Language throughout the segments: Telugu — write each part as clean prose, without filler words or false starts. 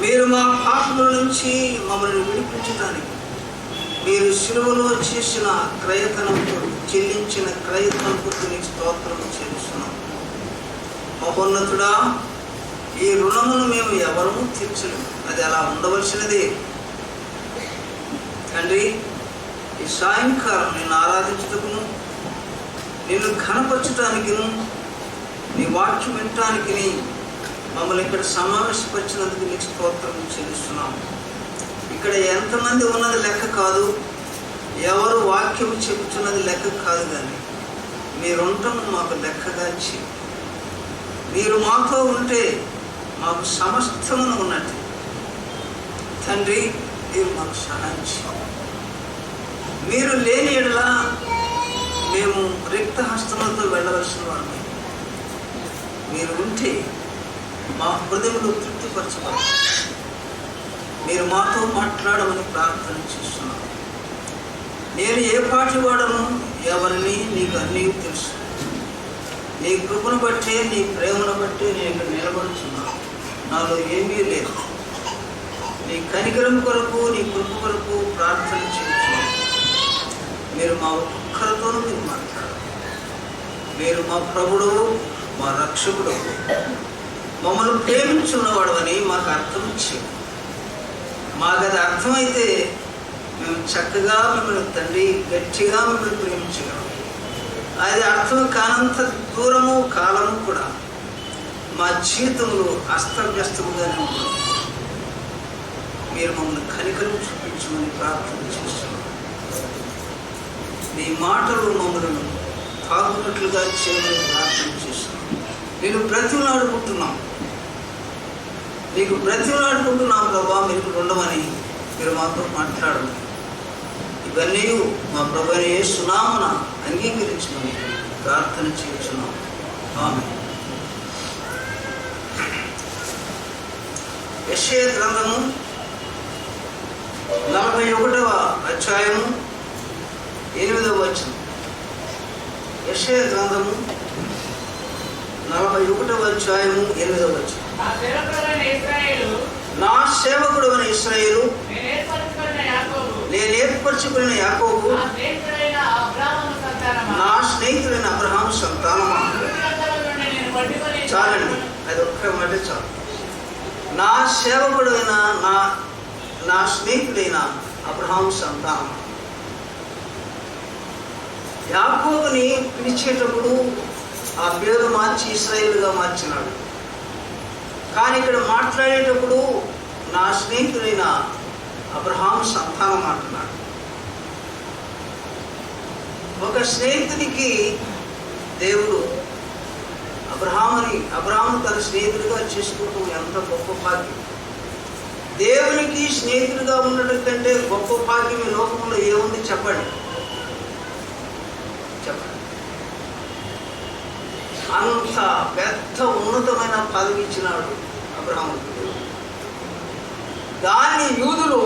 మీరు మా పాపముల నుంచి మమ్మల్ని విడిపించడానికి మీరు శిలువలో చేసిన క్రయధనంతో చెల్లించిన క్రయధనంతో నీకు స్తోత్రం చేస్తున్నాం. మహోన్నతుడా, ఈ రుణమును మేము ఎవరూ తీర్చలేము, అది అలా ఉండవలసినదే. తండ్రి, ఈ సాయంకాలం నిన్ను ఆరాధించుటకును, నిన్ను ఘనపరచటానికిను, నీ వాక్యం వినటానికి మమ్మల్ని ఇక్కడ సమావేశపరిచినందుకు నీకు స్తోత్రం చెల్లిస్తున్నాం. ఇక్కడ ఎంతమంది ఉన్నది లెక్క కాదు, ఎవరు వాక్యం చెబుతున్నది లెక్క కాదు, కానీ మీరుండటం మాకు లెక్కగా ఇచ్చి మీరు మాతో ఉంటే మాకు సమస్తమును ఉన్నట్టు. తండ్రి, మీరు మాకు సహాయం చేయండి. మీరు లేని ఎడల మేము రిక్తహస్తములతో వెళ్ళవలసిన వారిని. మీరు ఉంటే మా హృదయంలో తృప్తిపరచబడి మీరు మాతో మాట్లాడమని ప్రార్థన చేస్తున్నాను. నేను ఏ పాటి వాడను, ఎవరిని నీకు అన్నీ తెలుసు. నీ కృపను బట్టే, నీ ప్రేమను బట్టే నేను ఇక్కడ నిలబడుతున్నాను. నాలో ఏమీ లేదు. నీ కనికరం కొరకు, నీ కృప కొరకు ప్రార్థన చేస్తున్నాను. మీరు మా ఒక్కరితోనూ మీరు మాట్లాడారు. మీరు మా ప్రభుడు, మా రక్షకుడు, మమ్మల్ని ప్రేమించున్నవాడు అని మాకు అర్థం ఇచ్చాడు. మాకు అది అర్థమైతే మేము చక్కగా మిమ్మల్ని తండ్రి గట్టిగా మిమ్మల్ని ప్రేమించగలం. అది అర్థం కానంత దూరము కాలము కూడా మా జీవితంలో అస్తవ్యస్తముగానే ఉంటుంది. మీరు మమ్మల్ని కనికరం చూపించమని ప్రార్థన చేస్తున్నాం. నీ మాటలు మమ్మల్ని తాకున్నట్లుగా చేయమని ప్రార్థన చేస్తున్నాం. నేను బ్రతిమలాడుకుంటున్నాం, నీకు బ్రతిమలాడుకుంటున్నాం ప్రభా, మీరు ఉండమని మీరు మాతో మాట్లాడమని. ఇవన్నీ మా ప్రభు అయిన యేసు నామమున అంగీకరించమని ప్రార్థన చేస్తున్నాం. ఆమేన్. యెషయా గ్రంథము 41వ అధ్యాయము 8వ వచనం. యెషయా గ్రంథము 41వ అధ్యాయము 8వ వచనం. నా సేవకుడైన ఇశ్రాయేలు, నేను ఏర్పరచుకున్న యాకోబు, నా స్నేహితుడైన అబ్రహాము సంతానమా. చాలండి, అది ఒక్క మాట చాలు. నా సేవకుడైన నా స్నేహితుడైన అబ్రహాము సంతానమా. యాకోబుని పిలిచేటప్పుడు ఆ పేరు మార్చి ఇశ్రాయేలుగా మార్చినాడు. కానీ ఇక్కడ మాట్లాడేటప్పుడు నా స్నేహితుడైన అబ్రహాము సంతానం అంటున్నాడు. ఒక స్నేహితునికి దేవుడు అబ్రహామును తన స్నేహితుడిగా చేసుకోవడం ఎంత గొప్ప భాగ్యం. దేవునికి స్నేహితుడిగా ఉండటం కంటే గొప్ప భాగ్యం ఈ లోకంలో ఏముంది చెప్పండి. అంత పెద్ద ఉన్నతమైన పదవి ఇచ్చినాడు అబ్రహాముకు. దాన్ని యూదులు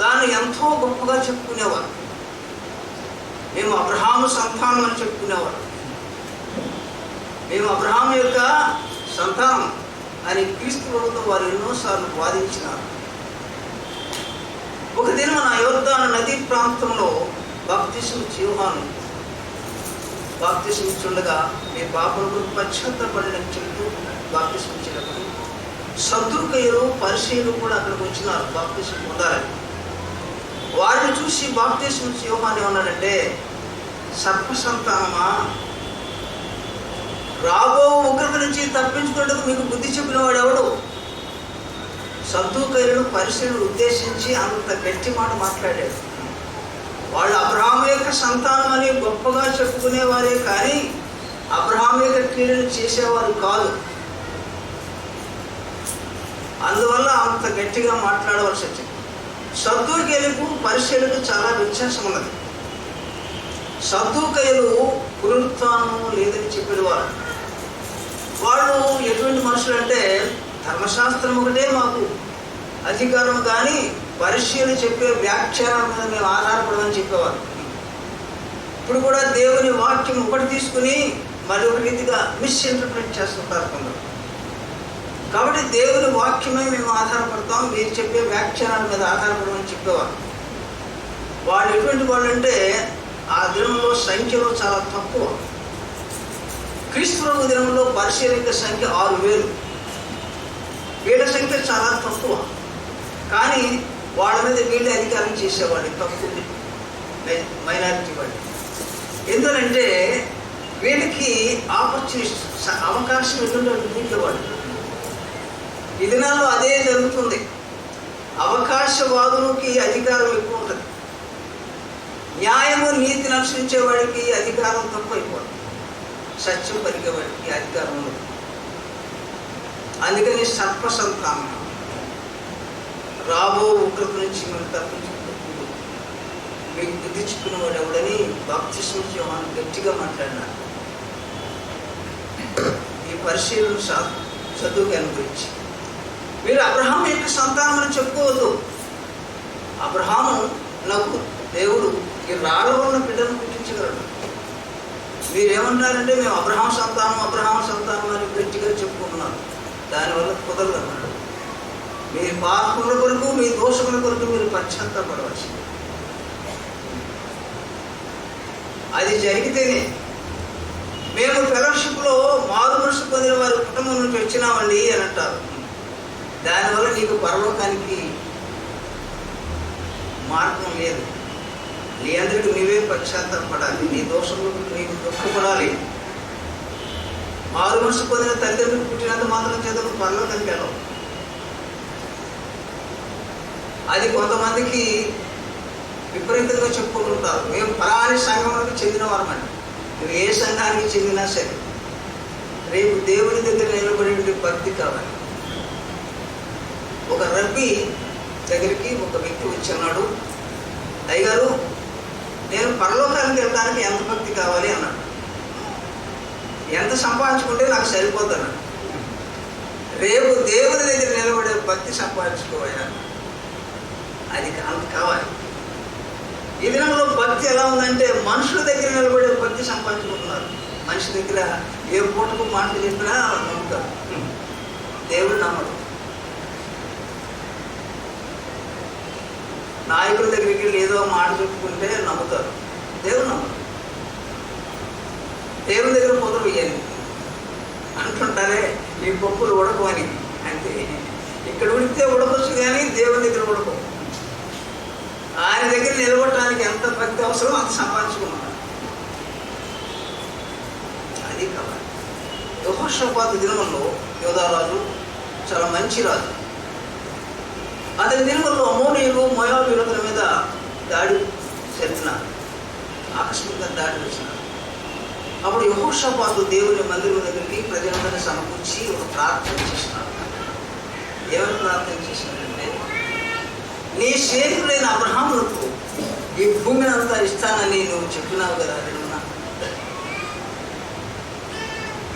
దాన్ని ఎంతో గొప్పగా చెప్పుకునేవారు. మేము అబ్రహాము సంతానం అని చెప్పుకునేవారు. మేము అబ్రహాము యొక్క సంతానం అని క్రీస్తు ప్రభుత్వం వారు ఎన్నోసార్లు వాదించినారు. ఒక దినం నా యోర్దాను నదీ ప్రాంతంలో బాప్తిస్మము యోహాను బాప్తిస్మం ఇచ్చుండగా మీ పాపలకు పశ్చాత్తపడినని చెప్తూ బాప్తిస్మం ఇచ్చినప్పుడు సద్దూకయ్యులు పరిసయ్యులు కూడా అక్కడికి వచ్చినారు బాప్తిస్మం పొందాలని. వారిని చూసి బాప్తిస్మం యోహాను ఏమన్నాడంటే, సర్ప సంతానమా, రాబో ఉగ్రత నుంచి తప్పించుకునేందుకు మీకు బుద్ధి చెప్పిన వాడు ఎవడు? సద్దూకయ్యులను పరిసయ్యులను ఉద్దేశించి అంత గట్టి మాట మాట్లాడాడు. వాళ్ళు అబ్రహాము యొక్క సంతానం అని గొప్పగా చెప్పుకునేవారే కానీ అబ్రహాము యొక్క క్రియలు చేసేవారు కాదు. అందువల్ల అంత గట్టిగా మాట్లాడవలసి వచ్చింది. సద్దూకయ్యులకు పరిసయ్యులకు చాలా వ్యత్యాసం ఉన్నది. సద్దూకయ్యులు పునరుత్థానము లేదని చెప్పేవారు. వాళ్ళు ఎటువంటి మనుషులు అంటే, ధర్మశాస్త్రం ఒకటే మాకు అధికారం, కానీ పరిశీలన చెప్పే వ్యాఖ్యానం మీద మేము ఆధారపడమని చెప్పేవారు. ఇప్పుడు కూడా దేవుని వాక్యం ఒకటి తీసుకుని మరి ఒక రీతిగా మిస్ఇంటర్ప్రిట్ చేస్తుంటారు కొందరు. కాబట్టి దేవుని వాక్యమే మేము ఆధారపడతాం, మీరు చెప్పే వ్యాఖ్యానాల మీద ఆధారపడమని చెప్పేవారు. వాళ్ళు ఎటువంటి వాళ్ళు అంటే ఆ దినంలో సంఖ్యలో చాలా తక్కువ. క్రీస్తు దినంలో పరిశీలక సంఖ్య 6000, వీళ్ళ సంఖ్య చాలా తక్కువ. కానీ వాళ్ళ మీద వీళ్ళే అధికారం చేసేవాళ్ళు, తక్కువ మైనారిటీ వాళ్ళు. ఎందుకంటే వీళ్ళకి ఆపర్చునిస్ట్ అవకాశం ఎటువంటి వీళ్ళవాళ్ళు. ఈ దినాల్లో అదే జరుగుతుంది. అవకాశవాదులకి అధికారం ఎక్కువ ఉంటుంది, న్యాయము నీతిని అనుసరించే వాడికి అధికారం తక్కువ అయిపోతుంది, సత్యం పలికేవాడికి అధికారం ఉండదు. అందుకని సర్పసంతానం రాబో ఉగ్రత నుంచి మేము తప్పించుకుంటూ మీకు బుద్ధి చిక్కున్నవాడు ఎవడని బాప్తిస్మం యోహాను గట్టిగా మాట్లాడినాడు. ఈ పరిశీలన చదువుకి అనుభవించి మీరు అబ్రహాము యొక్క సంతానం అని చెప్పుకోవద్దు. అబ్రహాము నాకు దేవుడు ఈ రాళ్ళ ఉన్న బిడ్డను పుట్టించగలడు. మీరేమంటారంటే మేము అబ్రహాం సంతానం అని గట్టిగా చెప్పుకుంటున్నారు, దానివల్ల కుదరదు అన్నాడు. మీ పాపముల కొరకు, మీ దోషముల కొరకు మీరు పశ్చాత్తాపడవలసింది. అది జరిగితేనే మేము ఫెలోషిప్లో మారు మనసు పొందిన వారి కుటుంబం నుంచి వచ్చినామండి అని అంటారు. దానివల్ల నీకు పరలోకానికి మార్గం లేదు. నీ అందరికీ నీవే పశ్చాత్తాపడాలి, నీ దోషములకు నీకు దుఃఖపడాలి. మారు మనసు పొందిన తల్లిదండ్రులు పుట్టినంత మాత్రం చేత పరలోకానికి వెళ్ళవు. అది కొంతమందికి విపరీతంగా చెప్పుకుంటుంటారు, మేము పరాని సంఘములకు చెందిన వారమండి. నువ్వు ఏ సంఘానికి చెందినా సరే రేపు దేవుని దగ్గర నిలబడే భక్తి కావాలి. ఒక రబ్బీ దగ్గరికి ఒక వ్యక్తి వచ్చన్నాడు, అయ్యగారు నేను పరలోకానికి వెళ్ళడానికి ఎంత భక్తి కావాలి అన్నాడు. ఎంత సంపాదించుకుంటే నాకు సరిపోతాను, రేపు దేవుని దగ్గర నిలబడే భక్తి సంపాదించుకోవాలి, అది అంత కావాలి. ఈ దినంలో భక్తి ఎలా ఉందంటే మనుషుల దగ్గర నిలబడే భక్తి సంపాదించుకుంటున్నారు. మనిషి దగ్గర ఏ పూటకు మాటలు చెప్పినా నమ్ముతారు, దేవుడు నమ్మడు. నాయకుల దగ్గరికి వెళ్ళి ఏదో మాట చెప్పుకుంటే నమ్ముతారు, దేవుడు నమ్మడు. దేవుని దగ్గర పొదలు వేయాలి అంటుంటారే, ఈ పప్పులు ఉడకమని. అంటే ఇక్కడ ఉడికితే ఉడకొచ్చు కానీ దేవుని దగ్గర ఉడకవు. ఆయన దగ్గర నిలబడటానికి ఎంత భక్తి అవసరం అంత సంపాదించుకున్నాడు. అది కావాలి. యెహోషాపాతు దినంలో యోధారాజు చాలా మంచి రాజు. అతని దినంలో అమోనీయులు మోయాబీయుల మీద దాడి జరిపినారు, ఆకస్మికంగా దాడి వచ్చినారు. అప్పుడు యెహోషాపాతు దేవుని మందిరం దగ్గరికి ప్రజలందరినీ సమకూర్చి ఒక ప్రార్థన చేసినాడు. ఏమని ప్రార్థన చేసినాడంటే, నీ స్నేహితుడైన అబ్రహాములకు ఈ భూమిని అంతా ఇస్తానని నువ్వు చెప్పినావు కదా,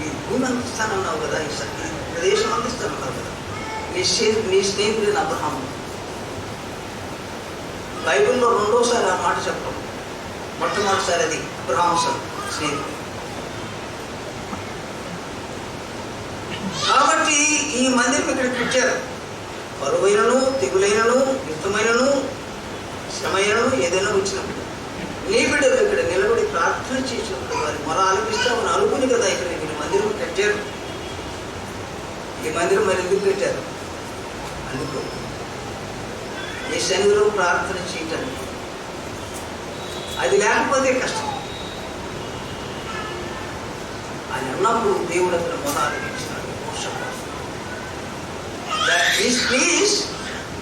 ఈ భూమి అంత ఇస్తానన్నావు కదా, ఈ ప్రదేశం అంత ఇస్తానన్నావు కదా, నీ స్నేహితుడైన అబ్రహాము. బైబిల్లో రెండోసారి ఆ మాట చెప్పడం, మొట్టమొదటిసారి అది అబ్రహాము స్నేహితుడు. కాబట్టి ఈ మందిరం ఇక్కడ పెట్టారు. కరువైనను, తెగులైనను, యుద్ధమైనను, శ్రమైనను ఏదైనా వచ్చినప్పుడు నీ బిడ్డలు ఇక్కడ నిలబడి ప్రార్థన చేసినప్పుడు వారి మొర ఆలపిస్తామని అనుకుని కదా ఇక్కడ మీరు మందిరం కట్టారు. ఈ మందిరం మరి ఎందుకు పెట్టారు? అందుకు ఈ సన్నిధిలో ప్రార్థన చేయటానికి. అది లేకపోతే కష్టం. అని అన్నప్పుడు దేవుడు అతను మొర ఆలపించినాడు. That is pleased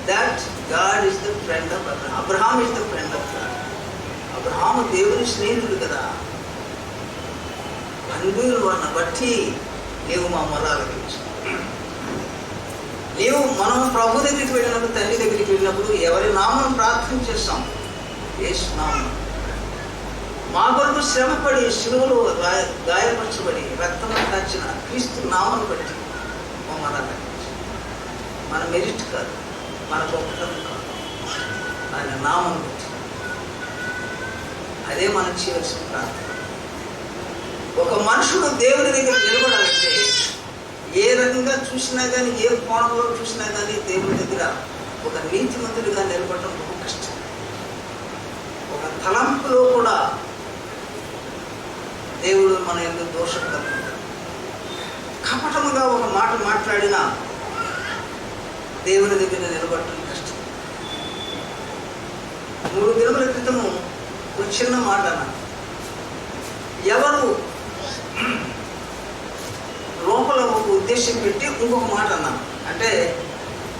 that God is the friend of Abraham. Abraham is the friend of God. Abraham దేవుని స్నేహితుడు కదా. బంధువులను బట్టి నీవు మా మొర ఆలకించు. నీవు మనం ప్రభు దగ్గరికి వెళ్ళినప్పుడు, తండ్రి దగ్గరికి వెళ్ళినప్పుడు ఎవరి నామం ప్రార్థన చేస్తాం? యేసు నామం. మా కొరకు శ్రమపడి శిలువలో గాయపరచబడి రక్తం కాచిన క్రీస్తు నామం బట్టి మా మొర ఆలకించు. మన మెరిట్ కాదు, మన గొప్పతనం కాదు, ఆయన నామం బట్టి. అదే మనం చేయవలసిన ప్రార్థన. ఒక మనుషుడు దేవుని దగ్గర నిలబడాలంటే ఏ రకంగా చూసినా కానీ, ఏ కోణంలో చూసినా కానీ దేవుని దగ్గర ఒక నీతిమంతుడిగా నిలబడటం బహు కష్టం. ఒక తలంపులో కూడా దేవుడు మన ఎందుకు దోషం కలుగుతాడు. కపటముగా ఒక మాట మాట్లాడినా దేవుని దగ్గర నిలబడటం కష్టం. 3 దినముల క్రితము ఒక చిన్న మాట అన్నాను. ఎవరు లోపల ఒక ఉద్దేశం పెట్టి ఇంకొక మాట అన్నాను అంటే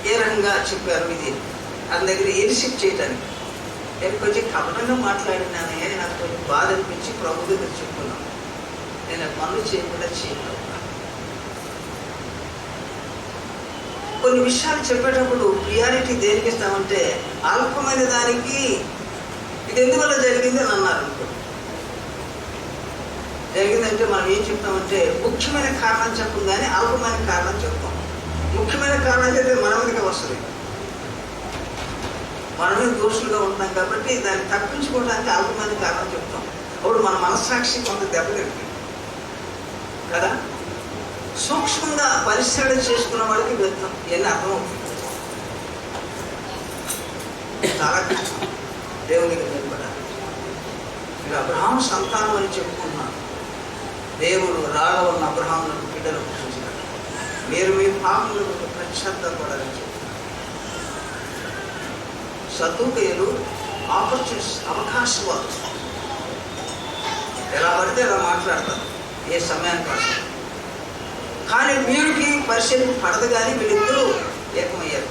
ఏ రకంగా చెప్పారు ఇది అది దగ్గర ఎలిసిట్ చేయటానికి. నేను కొంచెం కపటంగా మాట్లాడినానే, నాకు కొంచెం బాధ అనిపించి ప్రభు దగ్గర చెప్పుకున్నాను. నేను పనులు చేయకుండా చేయగలను. కొన్ని విషయాలు చెప్పేటప్పుడు ప్రియారిటీ దేనికి ఇస్తామంటే అల్పమైన దానికి ఇది ఎందువల్ల జరిగింది అని అన్నారు అనుకో. జరిగిందంటే మనం ఏం చెప్తామంటే ముఖ్యమైన కారణం చెప్పం కానీ అల్పమైన కారణం చెప్తాం. ముఖ్యమైన కారణం చెప్తే మన మీదకే వస్తుంది. మనమే దోషులుగా ఉంటున్నాం కాబట్టి దాన్ని తప్పించుకోవడానికి అల్పమైన కారణం చెప్తాం. అప్పుడు మన మనస్సాక్షి కొంత దెబ్బతింటుంది కదా. సూక్ష్మంగా పరిశీలన చేసుకున్న వాడికి వెళ్తాం ఇవన్నీ అర్థమవుతుంది. చాలా కష్టం దేవునికి నిలబడాలి. మీరు అబ్రహాము సంతానం అని చెప్పుకున్నాను. దేవుడు రాళ్ళ ఉన్న అబ్రహాములకు బిడ్డలు పుట్టించినాడు. మీరు మీ పాపములకు పశ్చాత్తాపడాలని చెప్తున్నారు. సదుపాయాలు అవకాశవాలు ఎలా పడితే అలా మాట్లాడతారు ఏ సమయానికి వస్తారు. కానీ వీరికి పరిశీలన పడదు. కానీ వీళ్ళిద్దరూ ఏకమయ్యారు.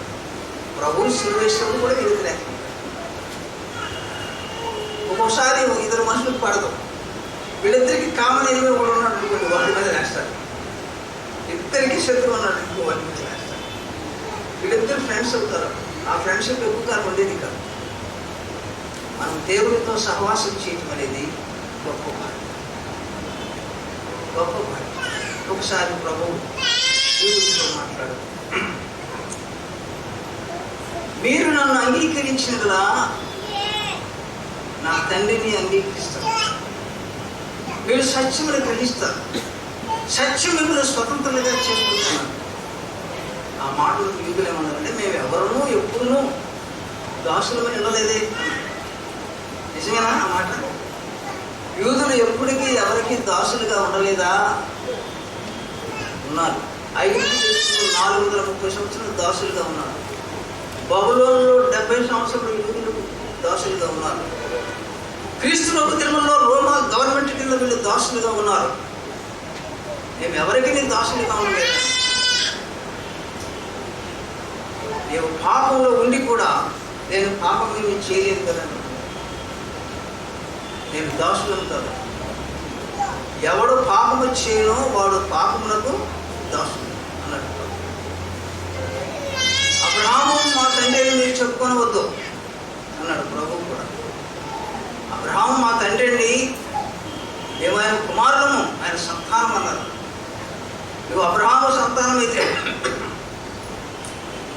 ప్రభువు సిలువేసినప్పుడు కూడా వీళ్ళిద్దరు ఏకమయ్యారు. ఒక్కోసారి 2 మనుషులకు పడదు. వీళ్ళిద్దరికి కామన్ ఎనిమిది కూడా ఉన్నాడు అనుకోండి, వాటి మీద వేస్తారు. ఇద్దరికి శత్రువు ఉన్నాడు ఇంకో వాటి మీద వేస్తారు. వీళ్ళిద్దరు ఫ్రెండ్స్ అవుతారు. ఆ ఫ్రెండ్షిప్ ఎక్కువ కాలం ఉండేది కాదు. మనం దేవుడితో సహవాసం చేయటం అనేది గొప్ప భాగ్యం. గొప్ప భాగ్యం. ఒకసారి ప్రభువు దేవుడితో మాట్లాడు. మీరు నన్ను అంగీకరించినలా నా తండ్రిని అంగీకరిస్తారు. మీరు సత్యములు గ్రహిస్తారు. సత్యం మిమ్మల్ని స్వతంత్రులుగా చేసుకుంటున్నారు. ఆ మాటలు యూదులు ఏమన్నారంటే మేము ఎవరూ ఎప్పుడూ దాసులమని వినలేదే. నిజమేనా ఆ మాట? యూదులు ఎప్పటికీ ఎవరికి దాసులుగా ఉండలేదా? ఉన్నారు. 430 సంవత్సరాలు దాసులుగా ఉన్నారు. బబులోనులో 70 సంవత్సరాలు యూదులు దాసులుగా ఉన్నారు. క్రీస్తునకు తిరుమలలో రోమా గవర్నమెంట్ కింద వీళ్ళు దాసులుగా ఉన్నారు. మేము ఎవరికి దాసులుగా ఉండలేదు. నేను పాపంలో ఉండి కూడా నేను పాపం ఏమి చేయలేదు కదా. నేను దాసులను కాదు. ఎవడు పాపము చేయనో వాడు పాపమునకు దాసుడు అన్నట్టు. అబ్రహాము మా తండ్రిని మీరు చెప్పుకొనవద్దు అన్నాడు ప్రభువు కూడా. అబ్రహాము మా తండ్రి అండి, మేము ఆయన కుమారులము, ఆయన సంతానం అన్నారు. నువ్వు అబ్రహాము సంతానం అయితే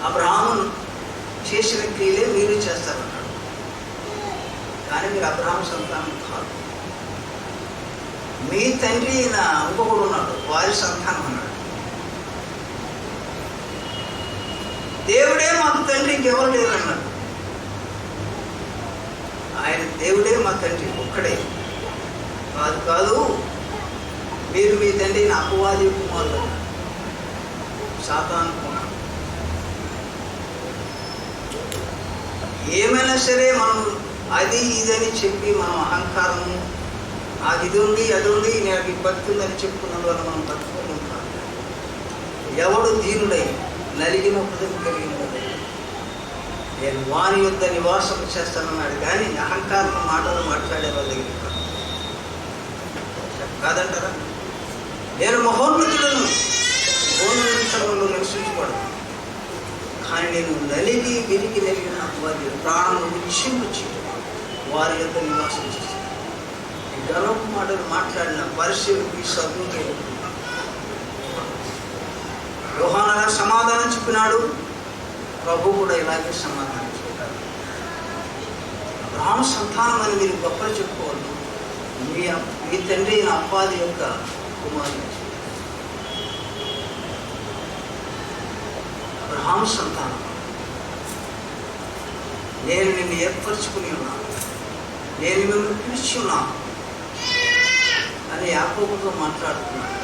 అబ్రహాము చేసిన క్రియలే మీరు చేస్తారన్నాడు. కానీ మీరు అబ్రహాము సంతానం కాదు. మీ తండ్రి ఇంకొకడు ఉన్నాడు, వారి సంతానం అన్నాడు. దేవుడే మాకు తండ్రి, ఇంకెవరు లేరు అన్నాడు. ఆయన దేవుడే మా తండ్రి ఒక్కడే. కాదు మీరు మీ తండ్రి అపవాది కుమారుడు, సాతాను కుమారుడు. ఏమైనా సరే మనం అది ఇదని చెప్పి మనం అహంకారము అది ఇది ఉంది అది ఉంది నాకు భక్తి ఉందని చెప్పుకున్నందు వల్ల మనం బతుకున్నాం కాదు. ఎవడు దీనుడై నలిగిన హృదయం కలిగిన నేను వాని యొద్ద నివాసం చేస్తానన్నాడు. కానీ అహంకారం మాటలు మాట్లాడే వాళ్ళ దగ్గర కాదంటారా? నేను మహోన్నతులను మహోన్నతంలో నివసించకూడదు. కానీ నేను నలిగి విరిగి నలిగిన వారి ప్రాణం విచ్చించి వారి యొక్క నివాసం చేస్తాను. ఈ గర్వపు మాటలు మాట్లాడిన పరిశీలికి చదువుకే యోహాను సమాధానం చెప్పినాడు. ప్రభు కూడా ఇలాగే సమాధానం చెప్పారు. అబ్రహాము సంతానం అని మీరు గొప్పలు చెప్పుకోవద్దు. మీ తండ్రి అయిన అప్పాది యొక్క కుమారుడు. అబ్రహాము సంతానం, నేను నిన్ను ఏర్పరచుకుని ఉన్నాను, నేను మిమ్మల్ని పిలిచి ఉన్నాను అని యాకోబుతో మాట్లాడుతున్నాడు.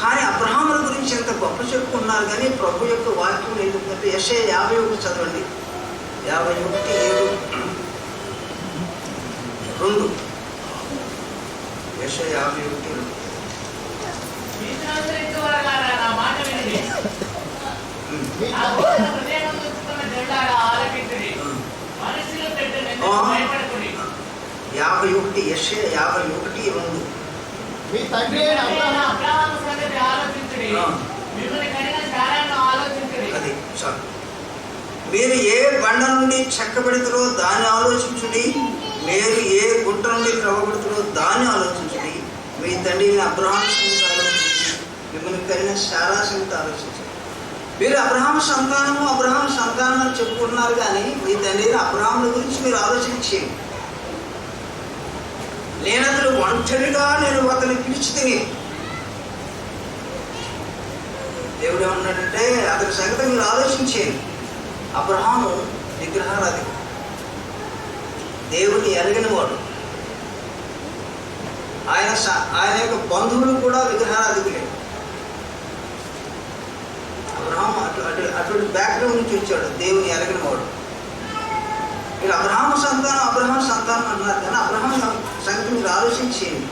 కానీ అబ్రహాముల గురించి ఎంత గొప్ప చెప్పుకున్నారు, కానీ ప్రభు యొక్క వాక్యం ఏంటంటే యెషయా 51 చదవండి, 51:7-2. యెషయా 51:2. యెషయా 51:2. మీ తండ్రి అయిన అబ్రహాము సంగతి ఆలోచించుడి, మిమ్మల్ని కనిన శారాను ఆలోచించుడి. అది చాలు. మీరు ఏ బండ నుండి చెక్కబెడుతురో దాన్ని ఆలోచించుడి, మీరు ఏ గుట్ట నుండి త్రవ్వబడుతురో దాన్ని ఆలోచించుడి. మీ తండ్రి అయిన అబ్రహాము సంగతి ఆలోచించుడి, మిమ్మల్ని కనిన శారా సంగతి ఆలోచించుడి. మీరు అబ్రహాము సంతానం అని చెప్పుకుంటున్నారు, కానీ మీ తండ్రి అయిన అబ్రహాముల గురించి మీరు ఆలోచించేయండి. నేనతను ఒంటరిగా నేను అతన్ని పిలిచి తిని, దేవుడు ఏమన్నాడంటే అతని సంగతి మీరు ఆలోచించేయండి. అబ్రహాము విగ్రహారాధికుడు, దేవుని ఎరగనివాడు. ఆయన యొక్క బంధువులు కూడా విగ్రహారాధికులే. అబ్రహాము అటువంటి బ్యాక్గ్రౌండ్ నుంచి వచ్చాడు, దేవుని ఎరగనివాడు. మీరు అబ్రహాము సంతానం అంటున్నారు, కానీ అబ్రహాము సంగతి మీరు ఆలోచించేయండి.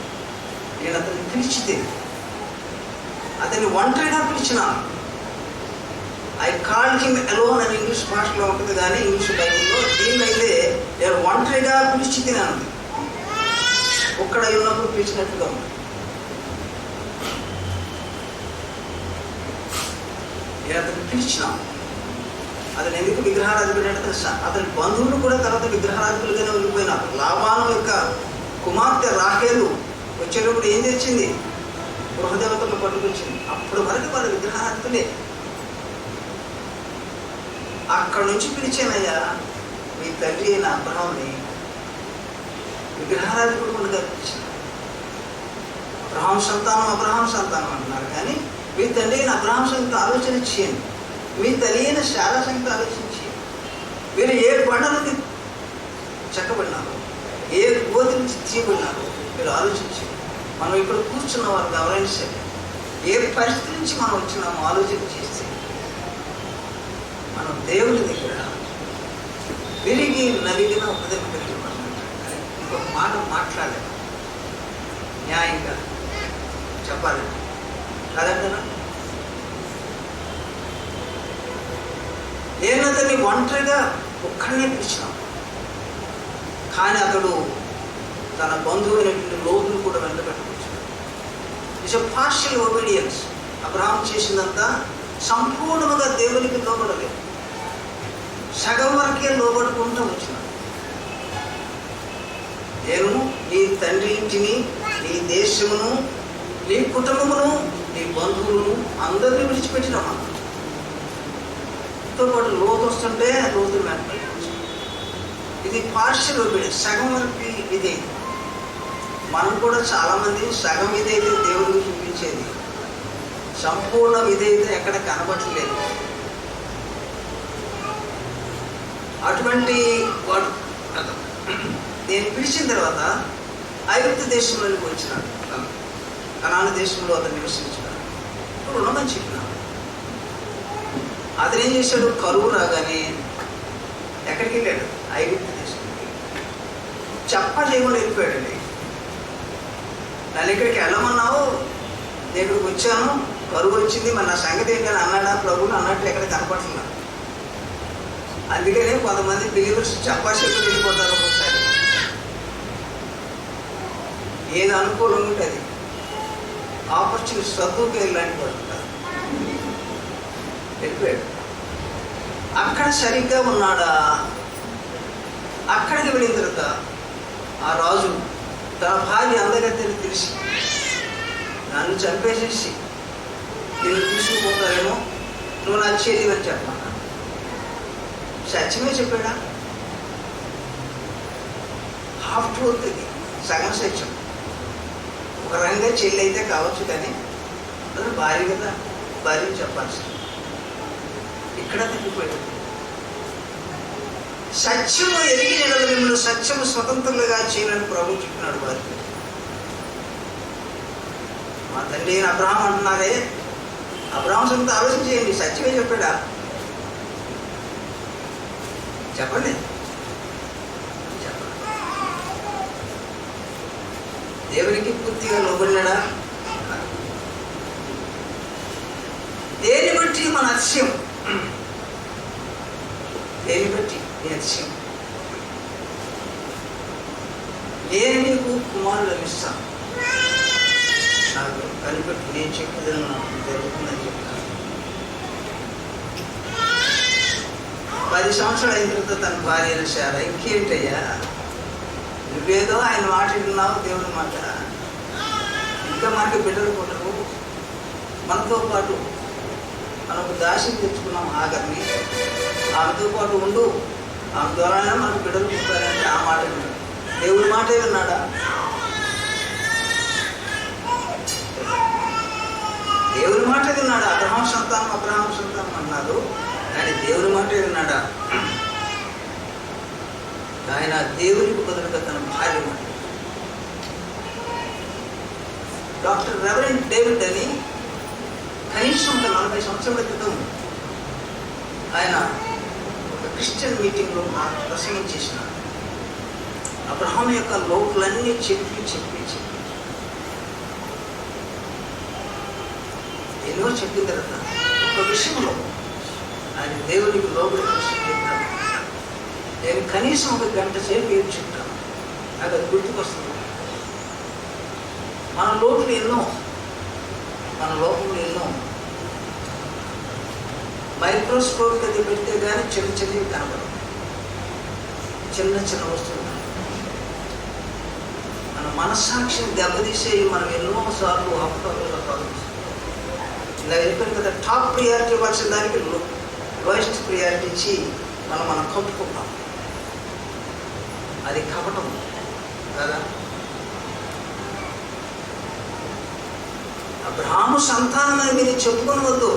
నేను అతన్ని పిలిచితే, అతన్ని ఒంటరిగా పిలిచినాను. ఐ కాల్డ్ హిమ్ అలోన్ అని ఇంగ్లీష్ భాషలో ఉంటుంది, కానీ ఇంగ్లీష్ బైబుల్లో దీన్ని అయితే నేను ఒంటరిగా పిలిచి తినాను, ఒక్కడ ఉన్నప్పుడు పిలిచినట్టుగా ఉంది. నేను అతన్ని పిలిచినాను. అతను ఎందుకు విగ్రహారాధికుడు అంటే తెలుసా? అతని బంధువులు కూడా తర్వాత విగ్రహారాధికులుగానే వెళ్ళిపోయినారు. లాబాను యొక్క కుమార్తె రాహేలు వచ్చేటప్పుడు ఏం తెచ్చింది? గృహదేవతలను పట్టుకొచ్చింది. అప్పుడు వరకు వారు విగ్రహారాధికులే. అక్కడ నుంచి పిలిచానయ్యా మీ తండ్రి అయిన అబ్రహాంని విగ్రహారాధికుడు ఉండగా పిలిచాను. అబ్రహాం సంతానం అంటున్నారు, కానీ మీ తండ్రి అయిన అబ్రహాం సంగతి ఆలోచన చేయండి. మీ తల్లి అయిన శారా సంగతి ఆలోచించి, మీరు ఏ బండ నుండి చెక్కబడినారో, ఏ గోతి నుంచి తీయబడినారో మీరు ఆలోచించి. మనం ఇక్కడ కూర్చున్న వారు ఎవరైనా సరే ఏ పరిస్థితి నుంచి మనం వచ్చినామో ఆలోచన చేస్తే మనం దేవుని దగ్గర విరిగి నలిగిన హృదయం కలిగి ఇంకొక మాట మాట్లాడాలి, న్యాయంగా చెప్పాలి కాదంటనా? నేను అతన్ని ఒంటరిగా ఒక్కడనే పిలిచినాను, కానీ అతడు తన బంధువైనటువంటి లోతును కూడా వెంట పెట్టుకొచ్చాడు. It's a partial obedience. Abraham చేసిందంతా సంపూర్ణముగా దేవునికి లోబడలేదు, సగం వరకే లోబడుకుంటూ వచ్చినాడు. నేను నీ తండ్రి ఇంటిని, నీ దేశమును, నీ కుటుంబమును, నీ బంధువులను అందరినీ విడిచిపెట్టినామా. తో పాటు లోతు వస్తుంటే లోతు వెంట. ఇది పార్షియల్ ఒబీడియన్స్, సగం వరకు ఇదే. మనం కూడా చాలామంది సగం ఇదైతే దేవుడికి చూపించేది, సంపూర్ణ ఇదైతే ఎక్కడ కనబడలేదు. అటువంటి వాడు నేను పిలిచిన తర్వాత ఐగుప్తు దేశంలోకి వచ్చినాడు, కనాను దేశంలో అతను నివసించినాడు. ఇప్పుడు ఉండమని చెప్పినాడు. అతను ఏం చేశాడు? కరువు రాగానే ఎక్కడికి వెళ్ళాడు? ఐగుప్తు దేశానికి. చేయకుండా వెళ్ళిపోయాడండి. నన్ను ఇక్కడికి వెళ్ళమన్నావు, నేను ఇక్కడికి వచ్చాను, కరువు వచ్చింది, మరి నా సంగతి ఏంటని అన్నాడా ప్రభుని అన్నట్లు ఎక్కడ కనపడుతున్నా. అందుకనే కొంతమంది బిలీవర్స్ చెప్పకుండా వెళ్ళిపోతారు. ఒక్కొక్కసారి ఏది అనుకూలంగా ఉంటుంది ఆపర్చునిటీ చదువుకి వెళ్ళాలని పడుతుంటారు. వెళ్ళిపోయాడు. అక్కడ సరిగ్గా ఉన్నాడా? అక్కడికి వెళ్ళిన తర్వాత ఆ రాజు తన భార్య అందగత్తెని తెలిసి నన్ను చంపేసేసి నేను తీసుకుపోతారేమో, నువ్వు నా చెల్లి అని చెప్పమన్నా. సత్యమే చెప్పాడా? హాఫ్ ట్రూత్, ఇది సగం సత్యం. ఒక రంగా చెల్లి అయితే కావచ్చు, కానీ భార్య కదా, భార్యను చెప్పాల్సింది. ఇక్కడ తగ్గిపోయాడు. సత్యము ఎరిగిన యెడల మిమ్మల్ని సత్యము స్వతంత్రులుగా చేయాలని ప్రభు చెప్పినాడు వారికి. మా తండ్రి అయిన అబ్రహాం అంటున్నారే, అబ్రహాం సంగతి ఆలోచన చేయండి. సత్యమే చెప్పాడా? చెప్పండి. దేవునికి పూర్తిగా లోబడినాడా? దేని బట్టి మన అతిశయం? దేని బట్టి నీ అతిశయం? నేను నీకు కుమారుడు ఇస్తాను, నాకు కనిపెట్టి నేను చెప్పేదని నాకు జరుగుతుందని చెప్తాను. 10 సంవత్సరాలు అయిన తర్వాత తన భార్య శారా, ఇంకేంటయ్యా నువ్వేదో ఆయన మాట విన్నావు, దేవుడి మాట. ఇంకా మనకి బిడ్డలు పుట్టరు, మనతో పాటు మనకు దాసిని తెచ్చుకున్నాం ఆగర్ని, ఆమెతో పాటు ఉండు, ఆమె ద్వారానే మనకు బిడ్డలు పుట్టారంటే ఆ మాట విన్నాడు. దేవుడి మాటే విన్నాడా? దేవుడి మాట విన్నాడా? అబ్రహాం సంతానం అన్నారు, కానీ దేవుడి మాట విన్నాడా? ఆయన దేవునికి బదులుగా తన భార్య మాట. డాక్టర్ రెవరెండ్ డేవిడ్ అని కనీసం 40 సంవత్సరాల క్రితం ఆయన ఒక క్రిస్టియన్ మీటింగ్లో ప్రసంగం చేసినాడు. అబ్రహాం యొక్క లోకులన్నీ చెప్పి ఎన్నో చెప్పిన తర్వాత ఒక విషయంలో ఆయన దేవునికి లోబడి విషయం చెప్పాడు. నేను కనీసం 1 గంట సేపు ఏం చెప్తాను, నాకు అది గుర్తుకొస్తుంది. మన లోపల ఎన్నో మైక్రోస్కోప్ అది పెడితే కానీ చిన్నవి కనబడవు, చిన్న వస్తువులు. మన మనస్సాక్షిని దెబ్బతీసేవి మనం ఎన్నోసార్లు అపకల్పనలో పాల్గొస్తాం. ఇలా వెళ్ళిపోయిన కదా, టాప్ ప్రియారిటీ ఇవ్వాల్సిన దానికి లోయెస్ట్ ప్రియారిటీ ఇచ్చి మనం కప్పుకుంటాం. అది కపటం కదా. అబ్రహాము సంతానం అని మీరు చెప్పుకోవద్దు.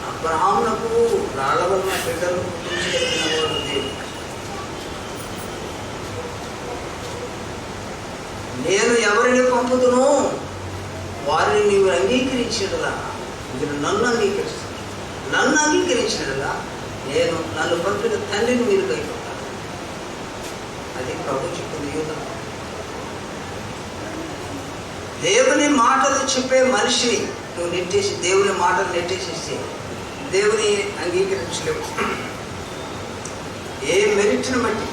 అబ్రహామునకు రాళ్ల వలన బిడ్డలు పుట్టించగలిగిన వాడు దేవుడు. నేను ఎవరిని పంపుతునో వారిని నీవు అంగీకరించేలా, మీరు నన్ను అంగీకరించేలా నేను నన్ను పంపిన తండ్రిని మీరు కైకొంటాను. అది ప్రభు చెప్పింది యూదా. దేవుని మాటలు చెప్పే మనిషిని నువ్వు నెట్టేసి, దేవుని మాటలు నెట్టేసేస్తే దేవుని అంగీకరించలేవు. ఏ మెరిట్ని బట్టి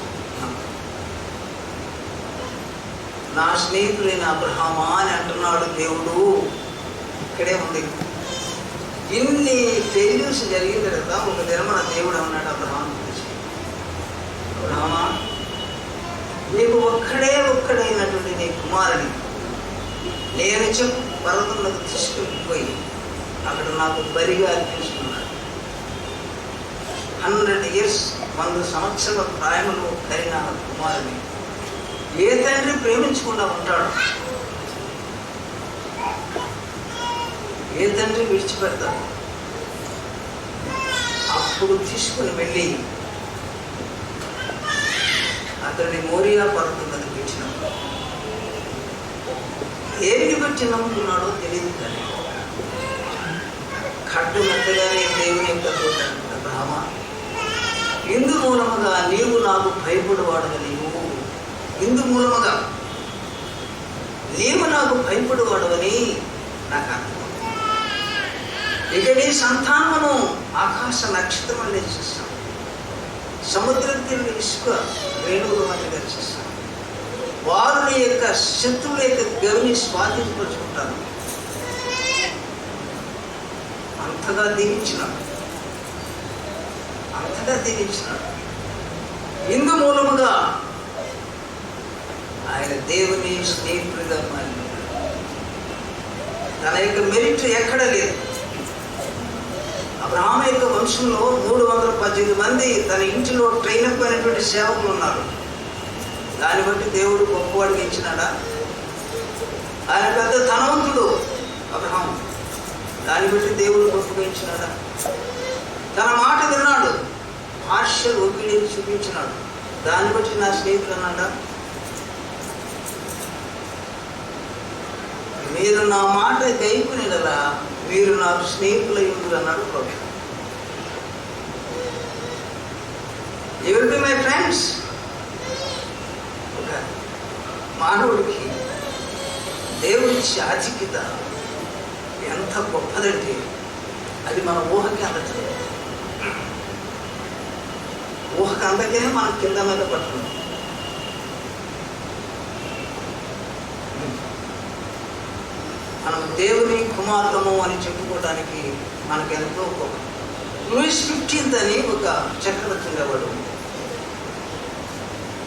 నా స్నేహితుడైన అబ్రహామా అని అంటున్నాడు దేవుడు. ఇక్కడే ఉంది. ఇన్ని ఫెయిల్యూర్స్ జరిగిన తర్వాత ఒక దినమున దేవుడు అన్నాడు అబ్రహాం గురించి, అబ్రహామా నీకు ఒక్కడైనటువంటి నీ కుమారుని నేను చెప్పు పర్వతంలోకి తీసుకుపోయి అక్కడ నాకు బలిగా అర్పించుకున్నాడు. 100 years 100 సంవత్సరాల ప్రాయములో కలిగిన కుమారుని ఏ తండ్రి ప్రేమించకుండా ఉంటాడు? ఏ తండ్రి విడిచిపెడతాడు? అప్పుడు తీసుకుని వెళ్ళి అతన్ని మోరియా పర్వతం మీద పెట్టినప్పుడు ఏమిటి బట్టి నమ్ముతున్నాడో తెలియదు, కానీ ఖడ్డు మెత్తగానే దేవుని యొక్క తోట అబ్రహామా, ఇందు మూలముగా నీవు నాకు భయపడవాడని ఇందు మూలముగా నీవు నాకు భయపడవాడవని నాకు అర్థం. ఇక నీ సంతానమును ఆకాశ నక్షత్రమని చేస్తాను, సముద్రం తీరుని ఇసుక రేణువుల మధ్యగా చేస్తాను. వారు నీ యొక్క శత్రువుల యొక్క గవిని స్వాధీనపరుచుకుంటాను. అంతగా దీవించినాడు. ఇందు మూలముగా ఆయన దేవుని స్నేహితుడిగా మారినాడు. తన యొక్క మెరిట్ ఎక్కడ లేదు. అబ్రహాము యొక్క వంశంలో 318 మంది తన ఇంటిలో ట్రైన్ అప్ అయినటువంటి సేవకులు ఉన్నారు. దాన్ని బట్టి దేవుడు గొప్పవాడికి ఇచ్చినాడా? ఆయన పెద్ద ధనవంతుడు అబ్రహాము. దాన్ని బట్టి దేవుడు గొప్పగా ఇచ్చినాడా? తన మాట విన్నాడు, పార్షియల్ ఒపీనియన్ చూపించినాడు, దాన్ని బట్టి నా స్నేహితుడు అన్నాడా? మీరు నా మాట గైకొనేలా మీరు నాకు స్నేహితులై ఉండు అన్నాడు ప్రభు. You will be my friends. ఒక మానవుడికి దేవుడిచ్చే ఆధిక్యత ఎంత గొప్పదంటే అది మన ఊహకి అందట్లేదు. ఊహకు అందకే మనం కింద మీద పట్టుకున్నాం. మనం దేవుని కుమార్తెము అని చెప్పుకోవడానికి మనకెంతో గొప్ప. లూయిస్ 15th అని ఒక చక్రవర్తి ఉండేవాడు.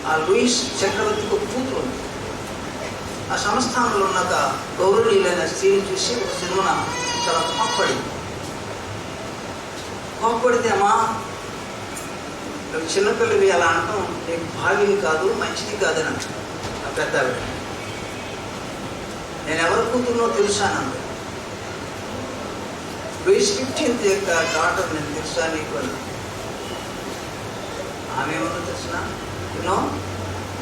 ఆ లూయిస్ చక్రవర్తికి ఒక కూతురు ఉంది. ఆ సంస్థానంలో ఉన్నాక గౌరవనీయులైన స్త్రీని చూసి ఒక సినిమా చాలా కోప్పడితే, అమ్మా చిన్నపిల్లవి అలా అంటాం నీకు భాగ్యం కాదు, మంచిది కాదని అంటాడు ఆ పెద్ద ఆవిడ. నేను ఎవరి కూతురునో తెలుసానండి. లూయిస్ 15th యొక్క డాటర్ నేను తెలుసా నీకు అని. ఆమె ఏమన్నా తెలిసిన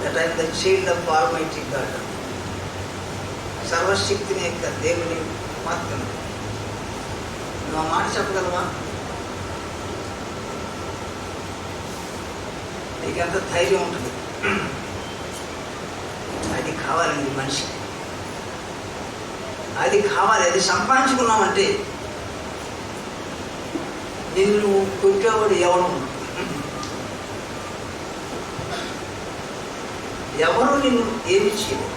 that I the child of almighty God, సర్వశక్తిని యొక్క దేవుని మాత్రమే. నువ్వు ఆ మాట చెప్పగలవా? నీకెంత ధైర్యం ఉంటుంది? అది కావాలండి మనిషికి, అది కావాలి. అది సంపాదించుకున్నామంటే నిన్ను కొట్టేవాడు ఎవరు నిన్ను ఏమి చేయలేదు.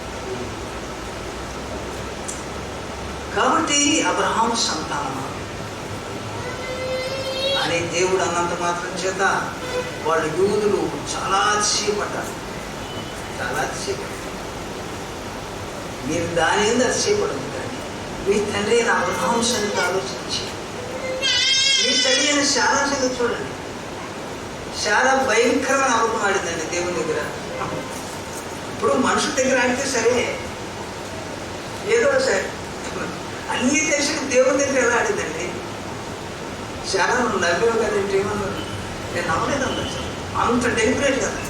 కాబట్టి అబ్రహాము సంతానమా అనే దేవుడు అన్నంత మాత్రం చేత వాళ్ళు యూదులు చాలా అతిశయపడ్డారు. మీరు దాని మీద అతిశయపడదు, కానీ మీ తండ్రి అయిన అబ్రహాము సంగతి ఆలోచించి మీ తల్లి అయిన శారా సంగతి చూడండి. శారా భయంకరమైన అబద్ధం ఆడిందండి దేవుని దగ్గర. ఇప్పుడు మనుషుల దగ్గర ఆడితే సరే, ఏదో సరే అన్నీ తెలిసి దేవుని దగ్గర ఎలా ఆడిందండి. శారా నువ్వు నవ్వేవు కదంటే ఏమన్నారు? నేను నమ్మలేదన్నా సార్, అంత డెలిబరేట్ కదా.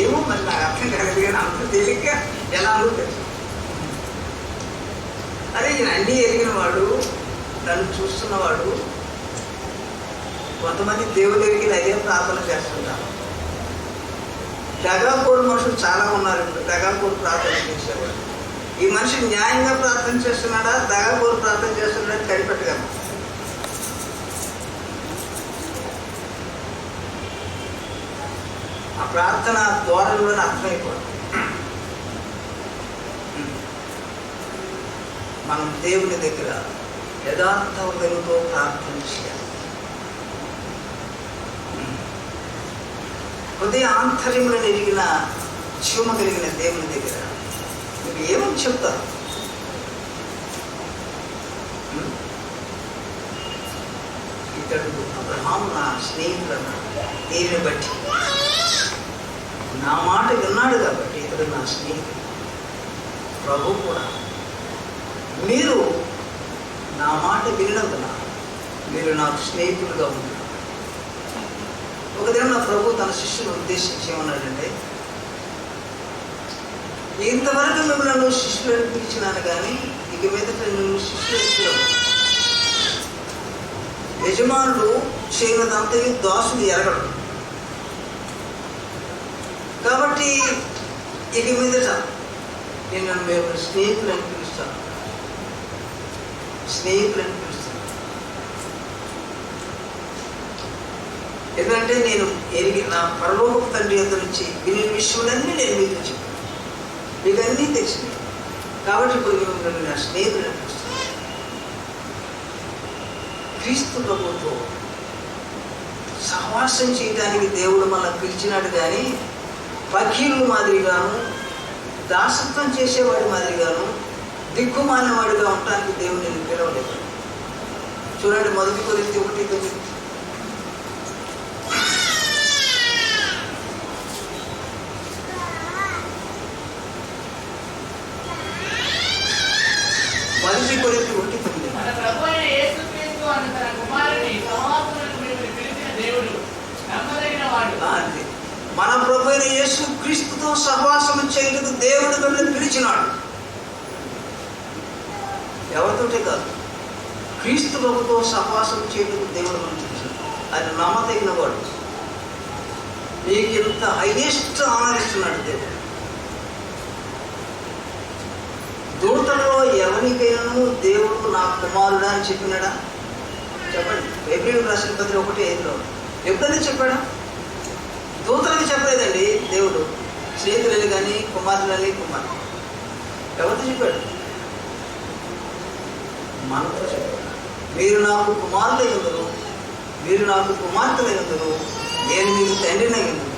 ఏమో మరి నాకు అర్థం కాలేదు, కానీ అంత తేలిగ్గా ఎలా అనుకుంటారు. అదే ఈయన అన్నీ ఎరిగిన వాడు, నన్ను చూస్తున్నవాడు. కొంతమంది దేవుడు ఎరిగిన అదే ప్రార్థన చేస్తుంటారు. దగాకోరు మనుషులు చాలా ఉన్నారు. దగాకోరు ప్రార్థన చేసేవాడు. ఈ మనిషి న్యాయంగా ప్రార్థన చేస్తున్నాడా, దగాకోరు ప్రార్థన చేస్తున్నాడా కనిపెట్టగలరు. ఆ ప్రార్థన ద్వారంలోనే అర్థమైపోతుంది. మనం దేవుని దగ్గర యథార్థ హృదయంతో ప్రార్థన చేయాలి. హృదయ ఆంతర్యములను ఎరిగిన జీవము కలిగిన దేవుని దగ్గర మీరు ఏమని చెప్తారు? ఇతడు అబ్రహాము నా స్నేహితుడు అన్నాడు. దీనిని బట్టి నా మాట విన్నాడు కాబట్టి ఇతడు నా స్నేహితుడు. ప్రభు కూడా మీరు నా మాట వినినందున మీరు నాకు స్నేహితులుగా ఉన్నారు. ఒకదేమో నా ప్రభు తన శిష్యుని ఉద్దేశించి ఏమన్నాడంటే, ఇంతవరకు మిమ్మల్ని శిష్యులను పిలిచినాను కానీ ఇక మీదట నువ్వు శిష్యులు పిలవు. యజమానుడు చేయనదంతయు దాసుడు ఎరగడు. కాబట్టి ఇక మీదట నేను మేము స్నేహితులని పిలుస్తాను. ఎందుకంటే నేను ఎరిగి నా పరలోక తండ్రి యొద్ద నుంచి విని విషయాలన్నీ నేను మీకు చెప్పాను. మీకు అన్నీ తెలిసినాయి. కాబట్టి ఇప్పుడు మిమ్మల్ని నా స్నేహితులు అనిపిస్తున్నాను. క్రీస్తు ప్రభుతో సహవాసం చేయడానికి దేవుడు మనల్ని పిలిచినాడు, కానీ వకీలు మాదిరిగాను, దాసత్వం చేసేవాడి మాదిరిగాను, దిక్కుమాలినవాడిగా ఉండటానికి దేవుడు నేను పిలవలేదు. చూడండి, 1 కొరింథీ 1:9. కొరింథీ 1:9 మన ప్రభు అయిన యేసు క్రీస్తుతో సహవాసం చేయటకు దేవుడు మిమ్మల్ని పిలిచినాడు. ఎవరితోటే కాదు, క్రీస్తు ప్రభుతో సహవాసం చేయటకు దేవుడు మనం పిలిచినాడు. ఆయన నమ్మదగిన వాడు. నీకు ఇంత హైయెస్ట్ ఆనర్ ఇస్తున్నాడు దేవుడు. దూతలలో ఎవరికైనా దేవుడు నా కుమారుడా అని చెప్పినాడా? చెప్పండి. ఎబ్రిల్ రాసిన పత్రిక 1:5 ఎప్పుడైనా చెప్పాడా? దూతలకు చెప్పలేదండి దేవుడు. స్నేహితులని కానీ కుమారులని కుమారు ఎవరితో చెప్పాడు? మనతో చెప్పాడు. మీరు నాకు కుమారులై ఉందరు, మీరు నాకు కుమార్తెలై ఉందరు, నేను మీకు తండ్రినై ఉందరు.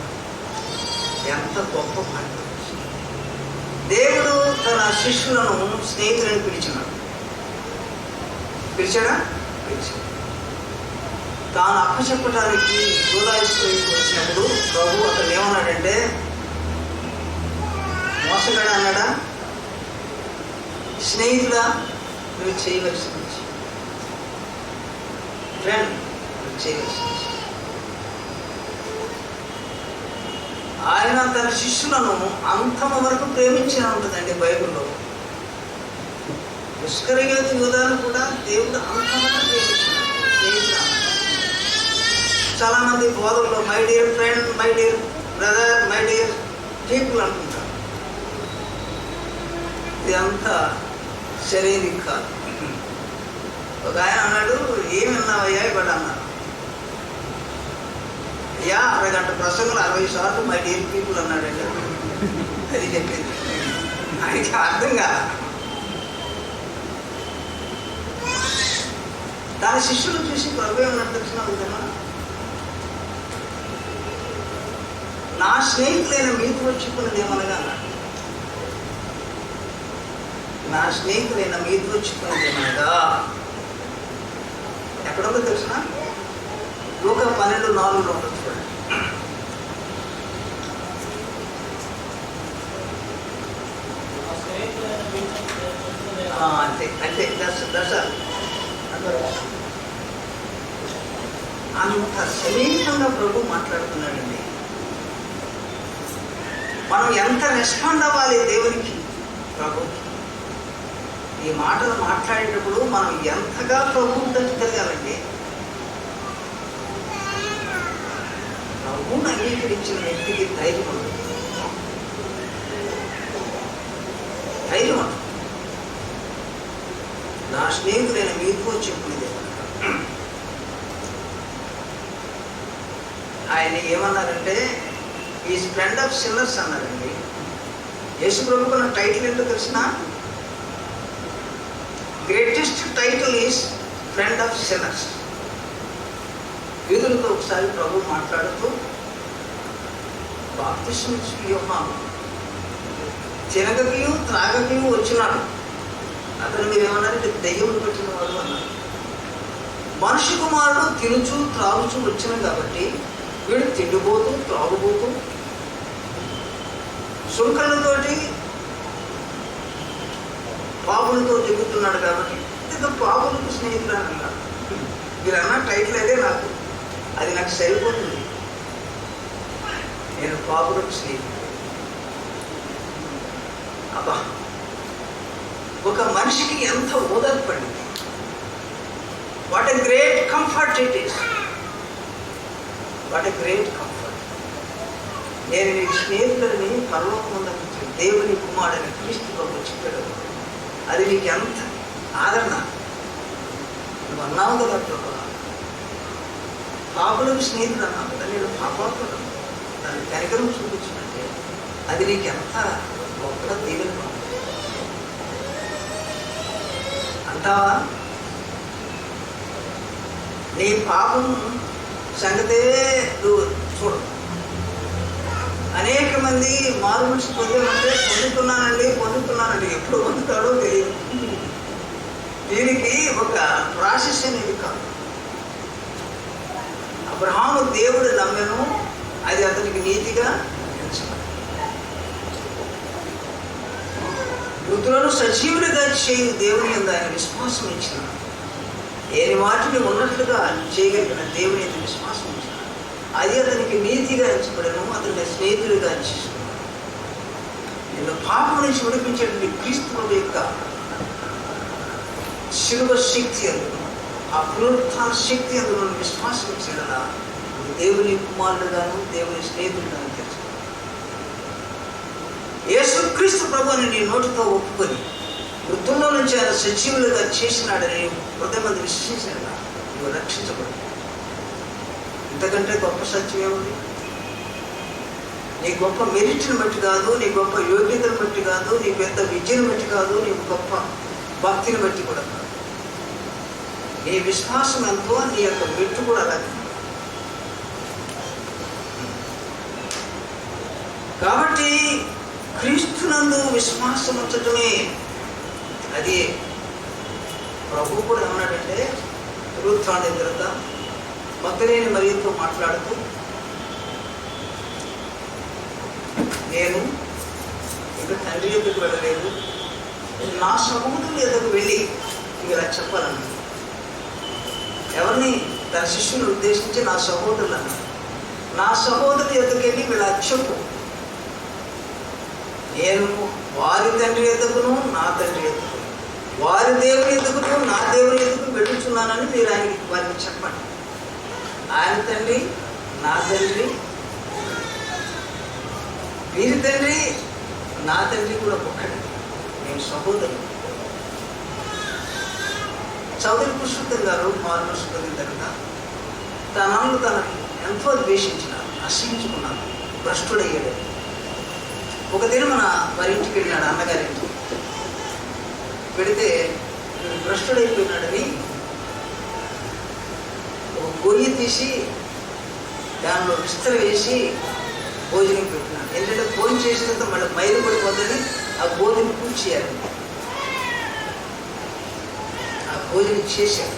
ఎంత గొప్ప భాగ్యం! దేవుడు తన శిష్యులను స్నేహితులను పిలిచినాడు. పిలిచాడా? పిలిచాడు. తాను అప్పచెప్పడానికి యూదాయిస్కరియోతు వచ్చినప్పుడు ప్రభు అతను ఏమన్నాడంటే, మోసగాడా అన్నాడా? స్నేహితుడా, నువ్వు చేయవలసిన ఫ్రెండ్, నువ్వు చేయవలసిన. ఆయన తన శిష్యులను అంతము వరకు ప్రేమించిన ఉంటుందండి బైబిల్లో. ఇస్కరియోతు యూదాను కూడా దేవుడు అంతమంది ప్రేమించినాడు. చాలా మంది బోధనలో my dear friend, my dear brother, my dear people అంటుంటారు. ఇదంతా శరీరం కాదు. ఒక ఆయన అన్నాడు, ఏమి విన్నావయ్యా ఇవాడు అన్నాడు. అయ్యా 60 గంట ప్రసంగంలో 60 సార్లు మై డియర్ పీపుల్ అన్నాడండి. అది చెప్పింది ఆయనకి అర్థం కాదు. తన శిష్యులు చూసి ప్రభు ఏమన్నా తెలిసిన విధమా, నా స్నేహితులైన మీతో వచ్చుకున్నది ఏమనగా అన్నాడు. నా స్నేహితులైన మీతో వచ్చుకున్నది ఏమనగా ఎక్కడుందో తెలిసిన లూకా 12:4 ఉంటుంది చూడండి. అంతే అంతే దశ అంత సమీపంగా ప్రభు మాట్లాడుతున్నాడండి. మనం ఎంత రెస్పాండ్ అవ్వాలి దేవునికి, ప్రభుకి. ఈ మాటలు మాట్లాడేటప్పుడు మనం ఎంతగా ప్రభువుని తెలియాలండి. ప్రభువుని అంగీకరించిన వ్యక్తికి ధైర్యం ఉంటుంది. ధైర్యం ఉంటుంది. నా స్నేహితులైన మీతో చెప్పుకునేది ఆయన ఏమన్నారంటే, ఈజ్ ఫ్రెండ్ ఆఫ్ సిన్నర్స్ అన్నారండి. యేసు ప్రభుకున్న టైటిల్ ఏంటో తెలిసిన? Greatest title is friend of sinners. యూదులతో ఒకసారి ప్రభు మాట్లాడుతూ, బాప్తిస్మం ఇచ్చు యోహాను తినగకియు త్రాగకియు వచ్చినాడు, అతను మీరు ఏమన్నారంటే దెయ్యములు పెట్టిన వాడు అన్నారు. మనిషి కుమారుడు తినుచు త్రాగుచు వచ్చిన కాబట్టి వీడు తిండిపోతూ త్రాగుపోతూ సుంకలతోటి పాపులతో దిగుతున్నాడు కాబట్టి ఇక పాపులకు స్నేహితులు అని అన్నారు. మీరు అన్న టైటిల్ అదే నాకు, అది నాకు సరిపోతుంది. నేను పాపులకు స్నేహితుడు. అబ్బా, ఒక మనిషికి ఎంత ఓదార్పడింది. What a great comfort it is. What a great comfort. నేను నీ స్నేహితులని పరలోకముందు దేవుని కుమారుడని క్రీస్తు ప్రభు చెప్పాడు. అది నీకు ఎంత ఆదరణ. నువ్వు అన్నావు కదా ప్రభు, పాపులకు స్నేహితుడు అన్నావు కదా, నేను పాపాత్ముడు, దాని కనికరం చూపించినట్టే అది నీకు ఎంత గొప్ప దీవెన అంటావా? నీ పాపం సంగతే నువ్వు చూడు. అనేక మంది మారు మనిషి పొందామంటే పొందుతున్నానండి, ఎప్పుడు పొందుతాడో తెలియదు. దీనికి ఒక ప్రాసెస్ అనేది కాదు. అబ్రహాము దేవుడు నమ్మెను, అది అతనికి నీతిగా ఎంచబడింది. మృతులను సజీవులుగా చేయు దేవుని యందు ఆయన విశ్వాసం ఇచ్చినాడు. ఏని వాటిని ఉన్నట్లుగా చేయగలిగిన దేవుని యందు విశ్వాసం ఇచ్చినాడు. అది అతనికి నీతిగా ఎంచబడను, అతనికి స్నేహితుడిగా ఎంచుకున్నాను. నిన్ను పాపం నుంచి విడిపించేటువంటి క్రీస్తు ప్రభు యొక్క శిలువ శక్తి అందుకు, ఆ పునరుత్థాన శక్తి అందులో విశ్వాసం చేయడా దేవుని కుమారుడుగాను దేవుని స్నేహితుడుగాను తెలుసు. యేసుక్రీస్తు ప్రభు అని నీ నోటితో ఒప్పుకొని వృద్ధుల్లో నుంచి ఆయన సజీవులుగా చేసినాడని హృదయమంది విశ్వసించినలా నువ్వు రక్షించబడు. ఇంతకంటే గొప్ప సత్యం ఏముంది? నీ గొప్ప మెరిట్ని బట్టి కాదు, నీ గొప్ప యోగ్యతను బట్టి కాదు, నీ పెద్ద విద్యను బట్టి కాదు, నీ గొప్ప భక్తిని బట్టి కూడా కాదు. నీ విశ్వాసం ఎంతో నీ యొక్క మెట్టు కూడా అలాగే. కాబట్టి క్రీస్తునందు విశ్వాసం ఉంచటమే అది. ప్రభు కూడా ఏమన్నాడంటే పునరుత్థానం తర్వాత మగ్దలేని మరియతో మాట్లాడుతూ, నేను ఇక తండ్రి ఎదుగు వెళ్ళలేదు, నా సహోదరుల ఎదుగు వెళ్ళి ఇలా చెప్పాలన్నాడు. ఎవరిని? తన శిష్యుని ఉద్దేశించి నా సహోదరులు అన్నాడు. నా సహోదరుల ఎదుగు వెళ్ళి వీళ్ళ చెప్పు, నేను వారి తండ్రి ఎదుగును నా తండ్రి ఎదుగు, వారి దేవుని ఎదుగును నా దేవుని ఎదుగు వెళ్ళుచున్నానని మీరు వారికి చెప్పండి. ఆయన తండ్రి నా తండ్రి, వీరి తండ్రి నా తండ్రి కూడా ఒక్కడే, నేను సహోదరుడు. చౌదరి పురుషోత్తం గారు మారుమనసు పొందిన తర్వాత తనను తనని ఎంతో ద్వేషించినారు, అసహించుకున్నారు, భ్రష్టుడయ్యాడు. ఒక దినమున వారి ఇంటికి వెళ్ళినాడు, అన్నగారింటికి పెడితే భ్రష్టుడైపోయినాడని ఒక గొయ్యి తీసి దానిలో విస్తర వేసి భోజనం పెట్టినాడు. ఏంటంటే భోజనం చేసిన తర్వాత మళ్ళీ మైలు పడిపోతుందని ఆ భోజనం పూజ చేయాలి. ఆ భోజనం చేశాడు.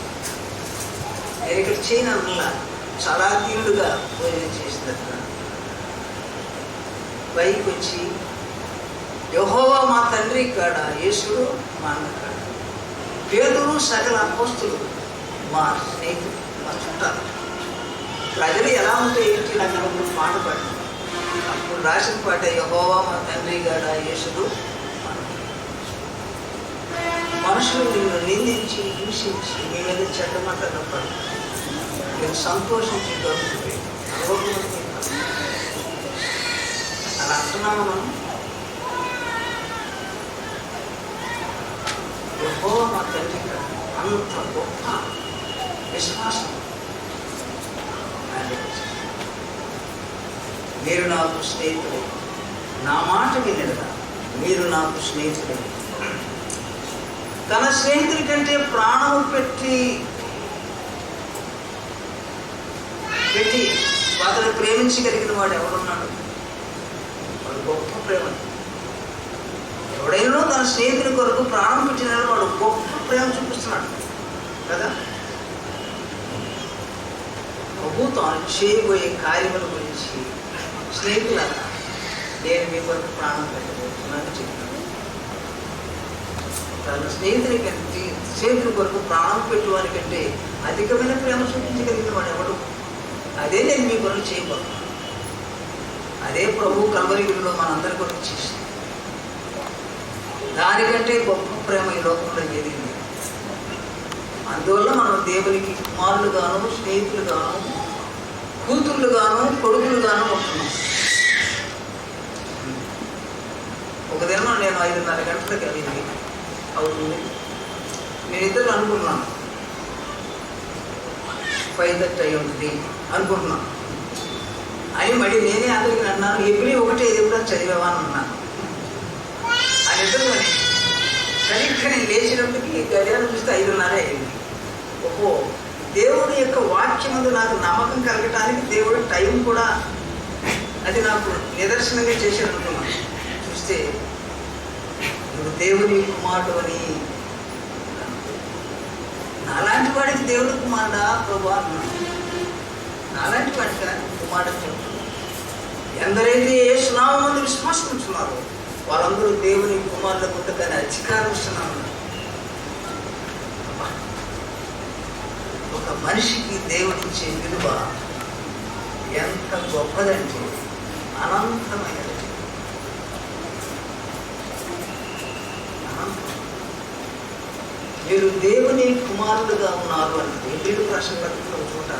నేను ఇక్కడ చేయను అన్నా, చాలా తీరుడుగా భోజనం చేసిన పైకి వచ్చి, యెహోవా మా తండ్రి కాడ, యేసుడు మా అన్న కాడ, పేతురు సకల అపోస్తులు మా స్నేహితులు, మా చుట్టాలు. ప్రజలు ఎలా ఉంటే ఏంటి నాకు అప్పుడు పాట పాడింది. అప్పుడు రాసిన పాట యెహోవా మా తండ్రి కాడ, యేసుడు మా అన్న. మనుషులు నిన్ను నిందించి హింసించి నీ మీద చెడ్డ మాట్లాడతారు, నేను సంతోషించి దొరుకుతుంది అలా అంటున్నాము మనం. యెహోవా మా తండ్రి కాడ, అంత గొప్ప విశ్వాసం. మీరు నాకు స్నేహితుడు, నా మాట వినరా, మీరు నాకు స్నేహితుడు. తన స్నేహితుడి కంటే ప్రాణము పెట్టి అతను ప్రేమించగలిగిన వాడు ఎవరున్నాడు? వాడు గొప్ప ప్రేమ. ఎవడైనా తన స్నేహితుడి కొరకు ప్రాణం పెట్టిన వాడు గొప్ప ప్రేమ చూపిస్తున్నాడు కదా. ప్రభు తాను చేయబోయే కార్యముల గురించి, స్నేహితులారా నేను మీ కొరకు ప్రాణం పెట్టబోతున్నాను చెప్పాను. తన స్నేహితుడి కొరకు ప్రాణం పెట్టువారి కంటే అధికమైన ప్రేమ చూపించగలిగిన వాడు ఎవడు? అదే నేను మీ కొరకు చేయబోతున్నాను. అదే ప్రభు కల్వరిలో మనందరి కొరకు చేసింది. దానికంటే గొప్ప ప్రేమ ఈ లోకంలో ఏది లేదు. అందువల్ల మనం దేవునికి కుమారులుగాను, స్నేహితులుగాను, కూతుర్లుగాను, కొడుకులుగాను ఉంటున్నాం. ఒక దినం నేను 5:30 గంటలకు వెళ్ళింది అవుతుంది. నేను ఇద్దరు అనుకున్నాను 5:30 అయి ఉంటుంది అనుకుంటున్నాను అని. మళ్ళీ నేనే అందరికి అన్నాను, ఎప్పుడు ఒకటే ఇది కూడా చదివావా అని అన్నాను. అని ఇద్దరు సరిగ్గా నేను లేచినప్పటికీ గడియారం చూస్తే 5:30 అయింది. ఓహో, దేవుడి యొక్క వాక్యం ముందు నాకు నమ్మకం కలగటానికి దేవుడు టైం కూడా అది నాకు నిదర్శనంగా చేశాను అనుకున్నాను. చూస్తే నువ్వు దేవుని కుమారుడు అని. నాలాంటి వాడికి దేవుడి కుమారుడా ప్రభు అన్నాడు. నాలాంటి వాడికి కుమారుడు చెప్తున్నాడు. ఎందరైతే యేసు నామమున విశ్వాసం ఉంచున్నారో వాళ్ళందరూ దేవుని కుమారులకు ఉంటుందని అధికారం ఇస్తున్నాను. ఒక మనిషికి దేవుడిచ్చే విలువ ఎంత గొప్పదంటే అనంతమైనది. మీరు దేవుని కుమారుడుగా ఉన్నారు అన్నది వీడు ప్రశ్న పత్రికలో చోట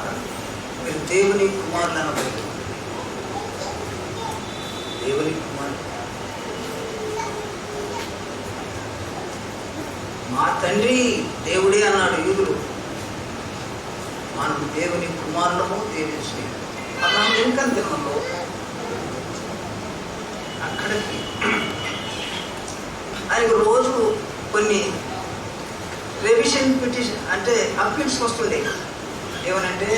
మీరు దేవుని కుమారులు అనబడి దేవుని కుమారుడు. మా తండ్రి దేవుడే అన్నాడు యూదులు. మనం దేవుని కుమారులము, దేవుని స్నేహితులు. అలా ఇంకా తినలో అక్కడికి ఆయనకు రోజు కొన్ని రివిజన్ పిటిషన్ అంటే అప్పీల్స్ వస్తుండే. ఏమనంటే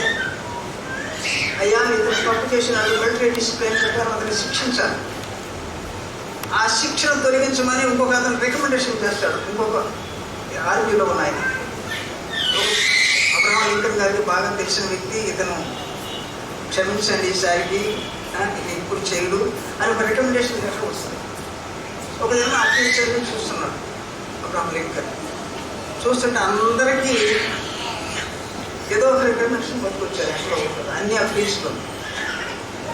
అయ్యా ఇతను తప్పు చేసినాడు, మిలిటరీ డిసిప్లిన్ ప్రకారం అతన్ని శిక్షించాలి, ఆ శిక్షను తొలగించమని ఇంకొక అతను రికమెండేషన్ చేస్తాడు. ఇంకొక ఆర్మీలో ఉన్న ఆయన అబ్రహాం లింకన్ గారికి బాగా తెలిసిన వ్యక్తి, ఇతను క్షమించండి ఈసారికి, ఇది ఇప్పుడు చేయడు అని ఒక రికమెండేషన్ లెటర్ వస్తుంది. ఒక దిన అప్పీల్ చేయడం చూస్తున్నాడు అబ్రహాం లింకన్. చూస్తుంటే అందరికీ ఏదో ఒక రికమెండేషన్ పట్టుకొచ్చారు. ఎక్కడ ఉంటుంది అన్ని అప్పీల్స్లో.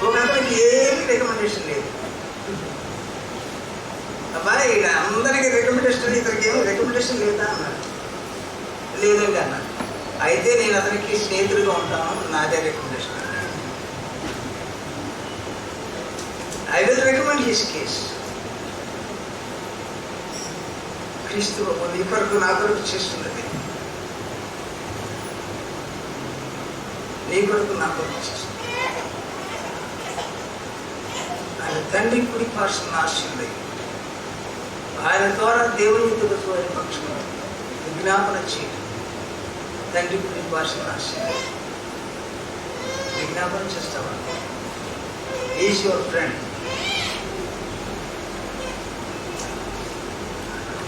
ఒక అతనికి ఏమి రికమెండేషన్ లేదు. అబ్బాయి ఇక అందరికీ రికమెండేషన్, ఇతనికి ఏమో రికమెండేషన్ లేదా అన్నాడు. లేదండి అన్నాడు. అయితే నేను అతనికి స్నేహితుడిగా ఉంటాను, నాదే recommendation. I will recommend his case. క్రీస్తు నీ కొరకు నా కొరకు చేస్తున్నది, నీ కొరకు నా కొరకు చేస్తుంది. ఆయన తండ్రి కుడి పార్శ్వన ఆశీర్వది, ఆయన ద్వారా దేవుని ఎదుగుతూ వారి పక్షంలో విజ్ఞాపన చేయడం. తండ్రి కుడి పార్శ్వన ఆశీర్వది విజ్ఞాపన చేస్తావా? Is your friend.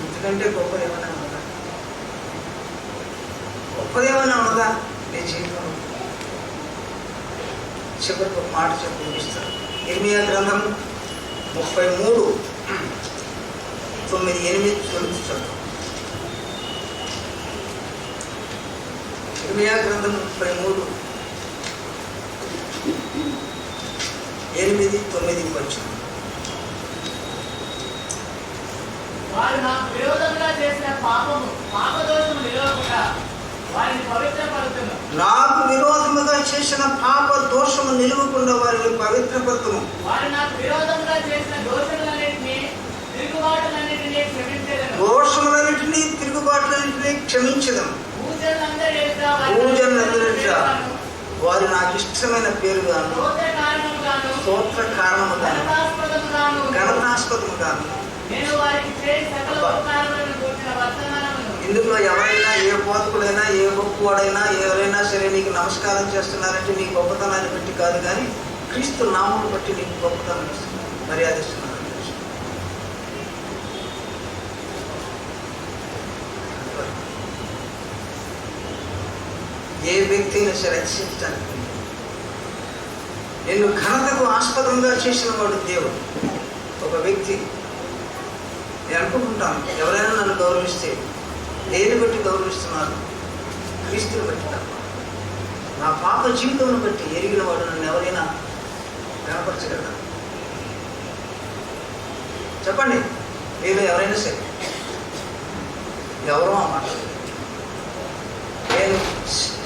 ఎందుకంటే గొప్పదేమన్నా ఉన్నదా? గొప్పదేమన్నా ఉన్నదా నీ జీవితంలో? చివరికి ఒక మాట చెప్పి ముగిస్తారు. ఇర్మియా గ్రంథం 33:9-8 చదువుతాడు. ఇర్మియా గ్రంథం 33:8-9 వారు నాకు విరోధంగా చేసిన పాపదోషము నిలవకుండా వారిని పవిత్రపరుతును. నాకు విరోధముగా చేసిన పాప దోషము నిలువకుండా వారిని పవిత్రపరుతును. వారు నాకు విరోధంగా చేసిన దోషములన్నిటినీ తిరుగుబాటులన్నిటినీ క్షమించెదను. దోషములన్నిటినీ తిరుగుబాటులన్నిటినీ క్షమించెదను. పూజలందరి ఎదుట వారు నాకు ఇష్టమైన పేరుగాను, స్తోత్ర కారణముగాను, ఘనతాస్పదముగాను నేను వారికి చేయి సకల ఉపకారములను గూర్చిన వర్తమానమును. ఇందులో ఎవరైనా, ఏ బోధకుడైనా, ఏ గొప్పవాడైనా, ఎవరైనా సరే నీకు నమస్కారం చేస్తున్నారంటే నీ గొప్పతనాన్ని బట్టి కాదు, కానీ క్రీస్తు నామమును బట్టి నీకు గొప్పతనం ఇస్తున్నారు, మర్యాద ఇస్తున్నారు. ఏ వ్యక్తి అయినా సరే రక్షించడానికి నిన్ను ఘనతకు ఆస్పదంగా చేసిన వాడు దేవుడు. ఒక వ్యక్తి, నేను అనుకుంటాను, ఎవరైనా నన్ను గౌరవిస్తే దేని బట్టి గౌరవిస్తున్నారు? క్రీస్తుని బట్టి తప్ప. నా పాప జీవితం బట్టి ఎరిగిన వాడు నన్ను ఎవరైనా కనపరచగలరా? చెప్పండి, మీరు ఎవరైనా సరే ఎవరో మాట. నేను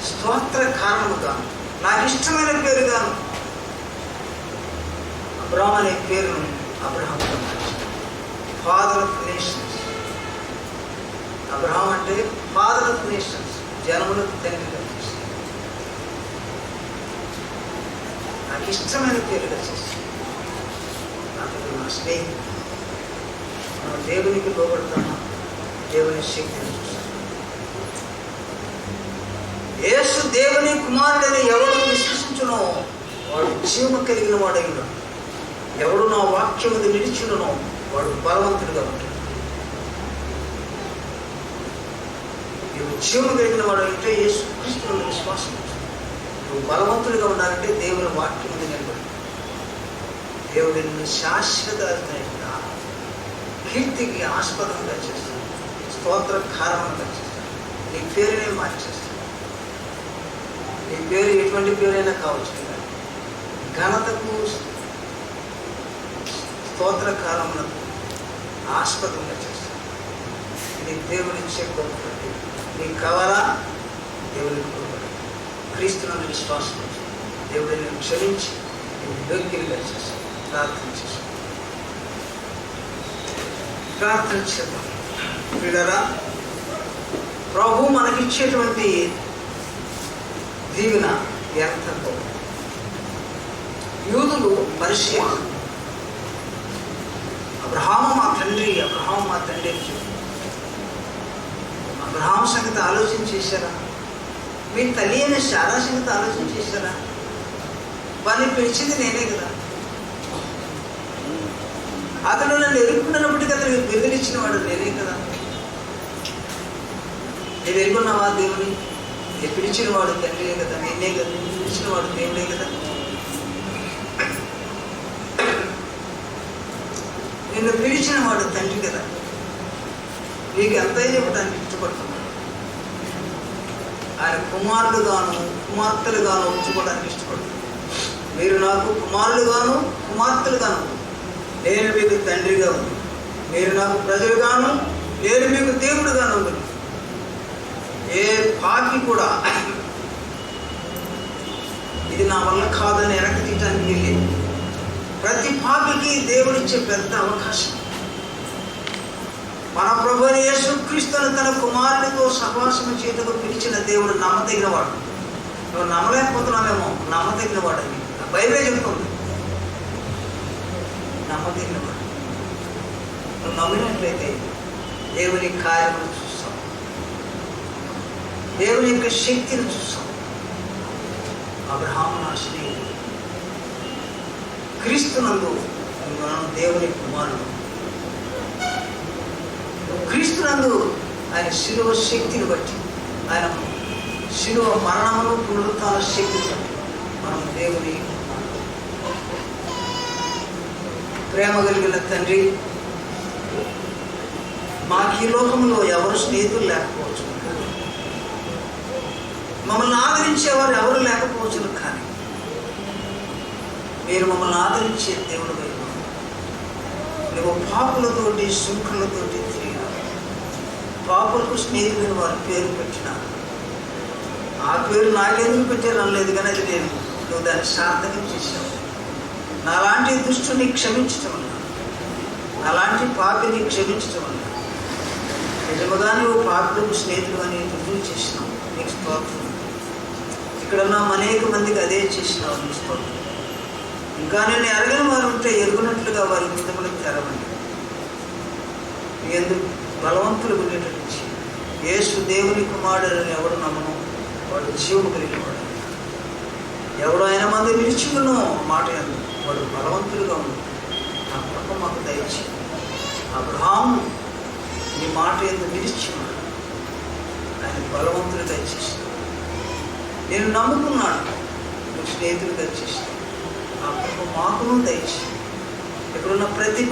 స్తోత్ర కారణముగాను, నాకు ఇష్టమైన పేరుగాను అబ్రహాం అనే పేరును Abraham father of nations. Abraham అంటే ఫాదర్ ఆఫ్ నేషన్స్, జనములకు తండ్రిగా చేస్తుంది. నాకు ఇష్టమైన పేరుగా చేస్తుంది. అతను నా స్నేహితుడు. మనం దేవునికి లోబడతామా? దేవుని శక్తిని చూస్తాం. యేసు దేవుని కుమారుడని ఎవడు విశ్వసించునో వాడు జీవము కలిగిన వాడై ఉన్నాడు. ఎవడు నా వాక్యముది నిలిచునో వాడు బలవంతుడిగా ఉంటాడు. నువ్వు జీవము కలిగిన వాడు అంటే యేసు క్రీస్తుని విశ్వాసం. నువ్వు బలవంతుడిగా ఉండాలంటే దేవుని వాక్యముది నిలబడి, దేవుడు నిన్ను శాశ్వత కీర్తికి ఆస్పదంగా చేస్తాడు, స్తోత్ర కారణంగా చేస్తాడు. నీ పేరునే మార్చేస్తాడు. నీ పేరు ఎటువంటి పేరైనా కావచ్చు, ఘనతకు స్తోత్ర కాలములకు ఆస్పదంగా చేస్తాను. ఇది దేవునిచ్చే గొప్పది. నీకు కావాలా? దేవునికి గొప్పది. క్రీస్తునందు విశ్వాసం ఉంచు. దేవుడిని నేను క్షమించి నేను యోగ్యునిగా చేస్తాను. ప్రార్థన చేస్తాను. ప్రార్థన చేద్దాం. పిల్లరా, ప్రభు మనకిచ్చేటువంటి దీవెన వ్యర్థంతో యూదులు పరిశీలన అబ్రహాము మా తండ్రి అని చెప్పి అబ్రహాము సంగతి ఆలోచన చేశారా? మీ తల్లి అయిన శారా సంగతి ఆలోచన చేశారా? వారిని పిలిచింది నేనే కదా. అతను నన్ను ఎదుర్కొన్నప్పటికీ అతనికి బిరుదులిచ్చిన వాడు నేనే కదా. నేను ఎరుగున్నావా? దేవుని నేను పిలిచిన వాడు తండ్రియే కదా, నేనే కదా. నేను పిలిచిన వాడు దేవుడే కదా. నిన్ను పిలిచిన వాడు తండ్రి కదా. నీకు ఎంతైనా ఇవ్వడానికి ఇష్టపడుతున్నాడు. ఆయన కుమారుడుగాను కుమార్తెలుగాను ఉంచుకోవడానికి ఇష్టపడుతున్నాడు. మీరు నాకు కుమారులుగాను కుమార్తెలుగాను, నేను మీకు తండ్రిగా ఉంది. మీరు నాకు ప్రజలుగాను, నేను మీకు దేవుడుగాను ఉంది. ఏ పాపి కూడా ఇది నా వల్ల కాదని వెనక్కి తీయటానికి వెళ్ళేది. ప్రతి పాపికి దేవుడిచ్చే పెద్ద అవకాశం. మన ప్రభువైన యేసుక్రీస్తును తన కుమారుడితో సహవాసము చేతుకు పిలిచిన దేవుడు నమ్మదగిన వాడు. నువ్వు నమ్మలేకపోతున్నామేమో, నమ్మదగిన వాడని బైబిలే చెప్తుంది. నమ్మదగిన వాడు. నువ్వు నమ్మినట్లయితే దేవుని కార్యములు చూస్తావు, దేవుని యొక్క శక్తిని చూస్తావు. అబ్రహాము నా స్నేహితుడు, క్రీస్తునందు దేవుని కుమారుడు. క్రీస్తునందు ఆయన శిలువ శక్తిని బట్టి, ఆయన శిలువ మరణమును పునరుత్థాన శక్తిని బట్టి మనం దేవుని ప్రేమ కలిగిన తండ్రి, మాకు ఈ లోకంలో ఎవరు స్నేహితులు లేకపోవచ్చు, మమ్మల్ని ఆదరించేవారు ఎవరు లేకపోవచ్చు, కానీ మీరు మమ్మల్ని ఆదరించే దేవుడు వైపు నువ్వు పాపులతోటి శుంకులతోటి తిరిగినా, పాపులకు స్నేహితులు వారి పేరు పెట్టినా, ఆ పేరు నాకెందుకు పెట్టారు అనలేదు, కానీ అది నేను నువ్వు దాన్ని సార్థకం చేశావు. నాలాంటి దుష్టుని క్షమించటం వల్ల, నాలాంటి పాపిని క్షమించటం వల్ల నిజముగా నువ్వు పాపులకు స్నేహితులు అని రుజువు చేసినావు. నీకు స్తోత్రం. ఇక్కడున్న అనేక మందికి అదే చేసినావు. నీకు స్తోత్రం. ఇంకా నేను ఎరగని వారు ఉంటే ఎరుగునట్లుగా వారి హృదయములకు తెరవండి. ఎందుకు బలవంతులు ఉండేటట్టు యేసు దేవుని కుమారుడని ఎవడు నమ్మను వాడు జీవము కలిగిన వాడు. ఎవడు ఆయన మంది నిలిచినో మాట ఎందు వాడు బలవంతులుగా ఉంది. నా కొరకు మాకు దయచి అబ్రహాము నీ మాట ఎందు నిలిచినాడు, ఆయన బలవంతులు దయచేసినాడు. నేను నమ్ముకున్నాను, నువ్వు స్నేహితులు దయచేసినాడు. ఆ కొరకు మాకును దయచి ఇక్కడున్న ప్రతి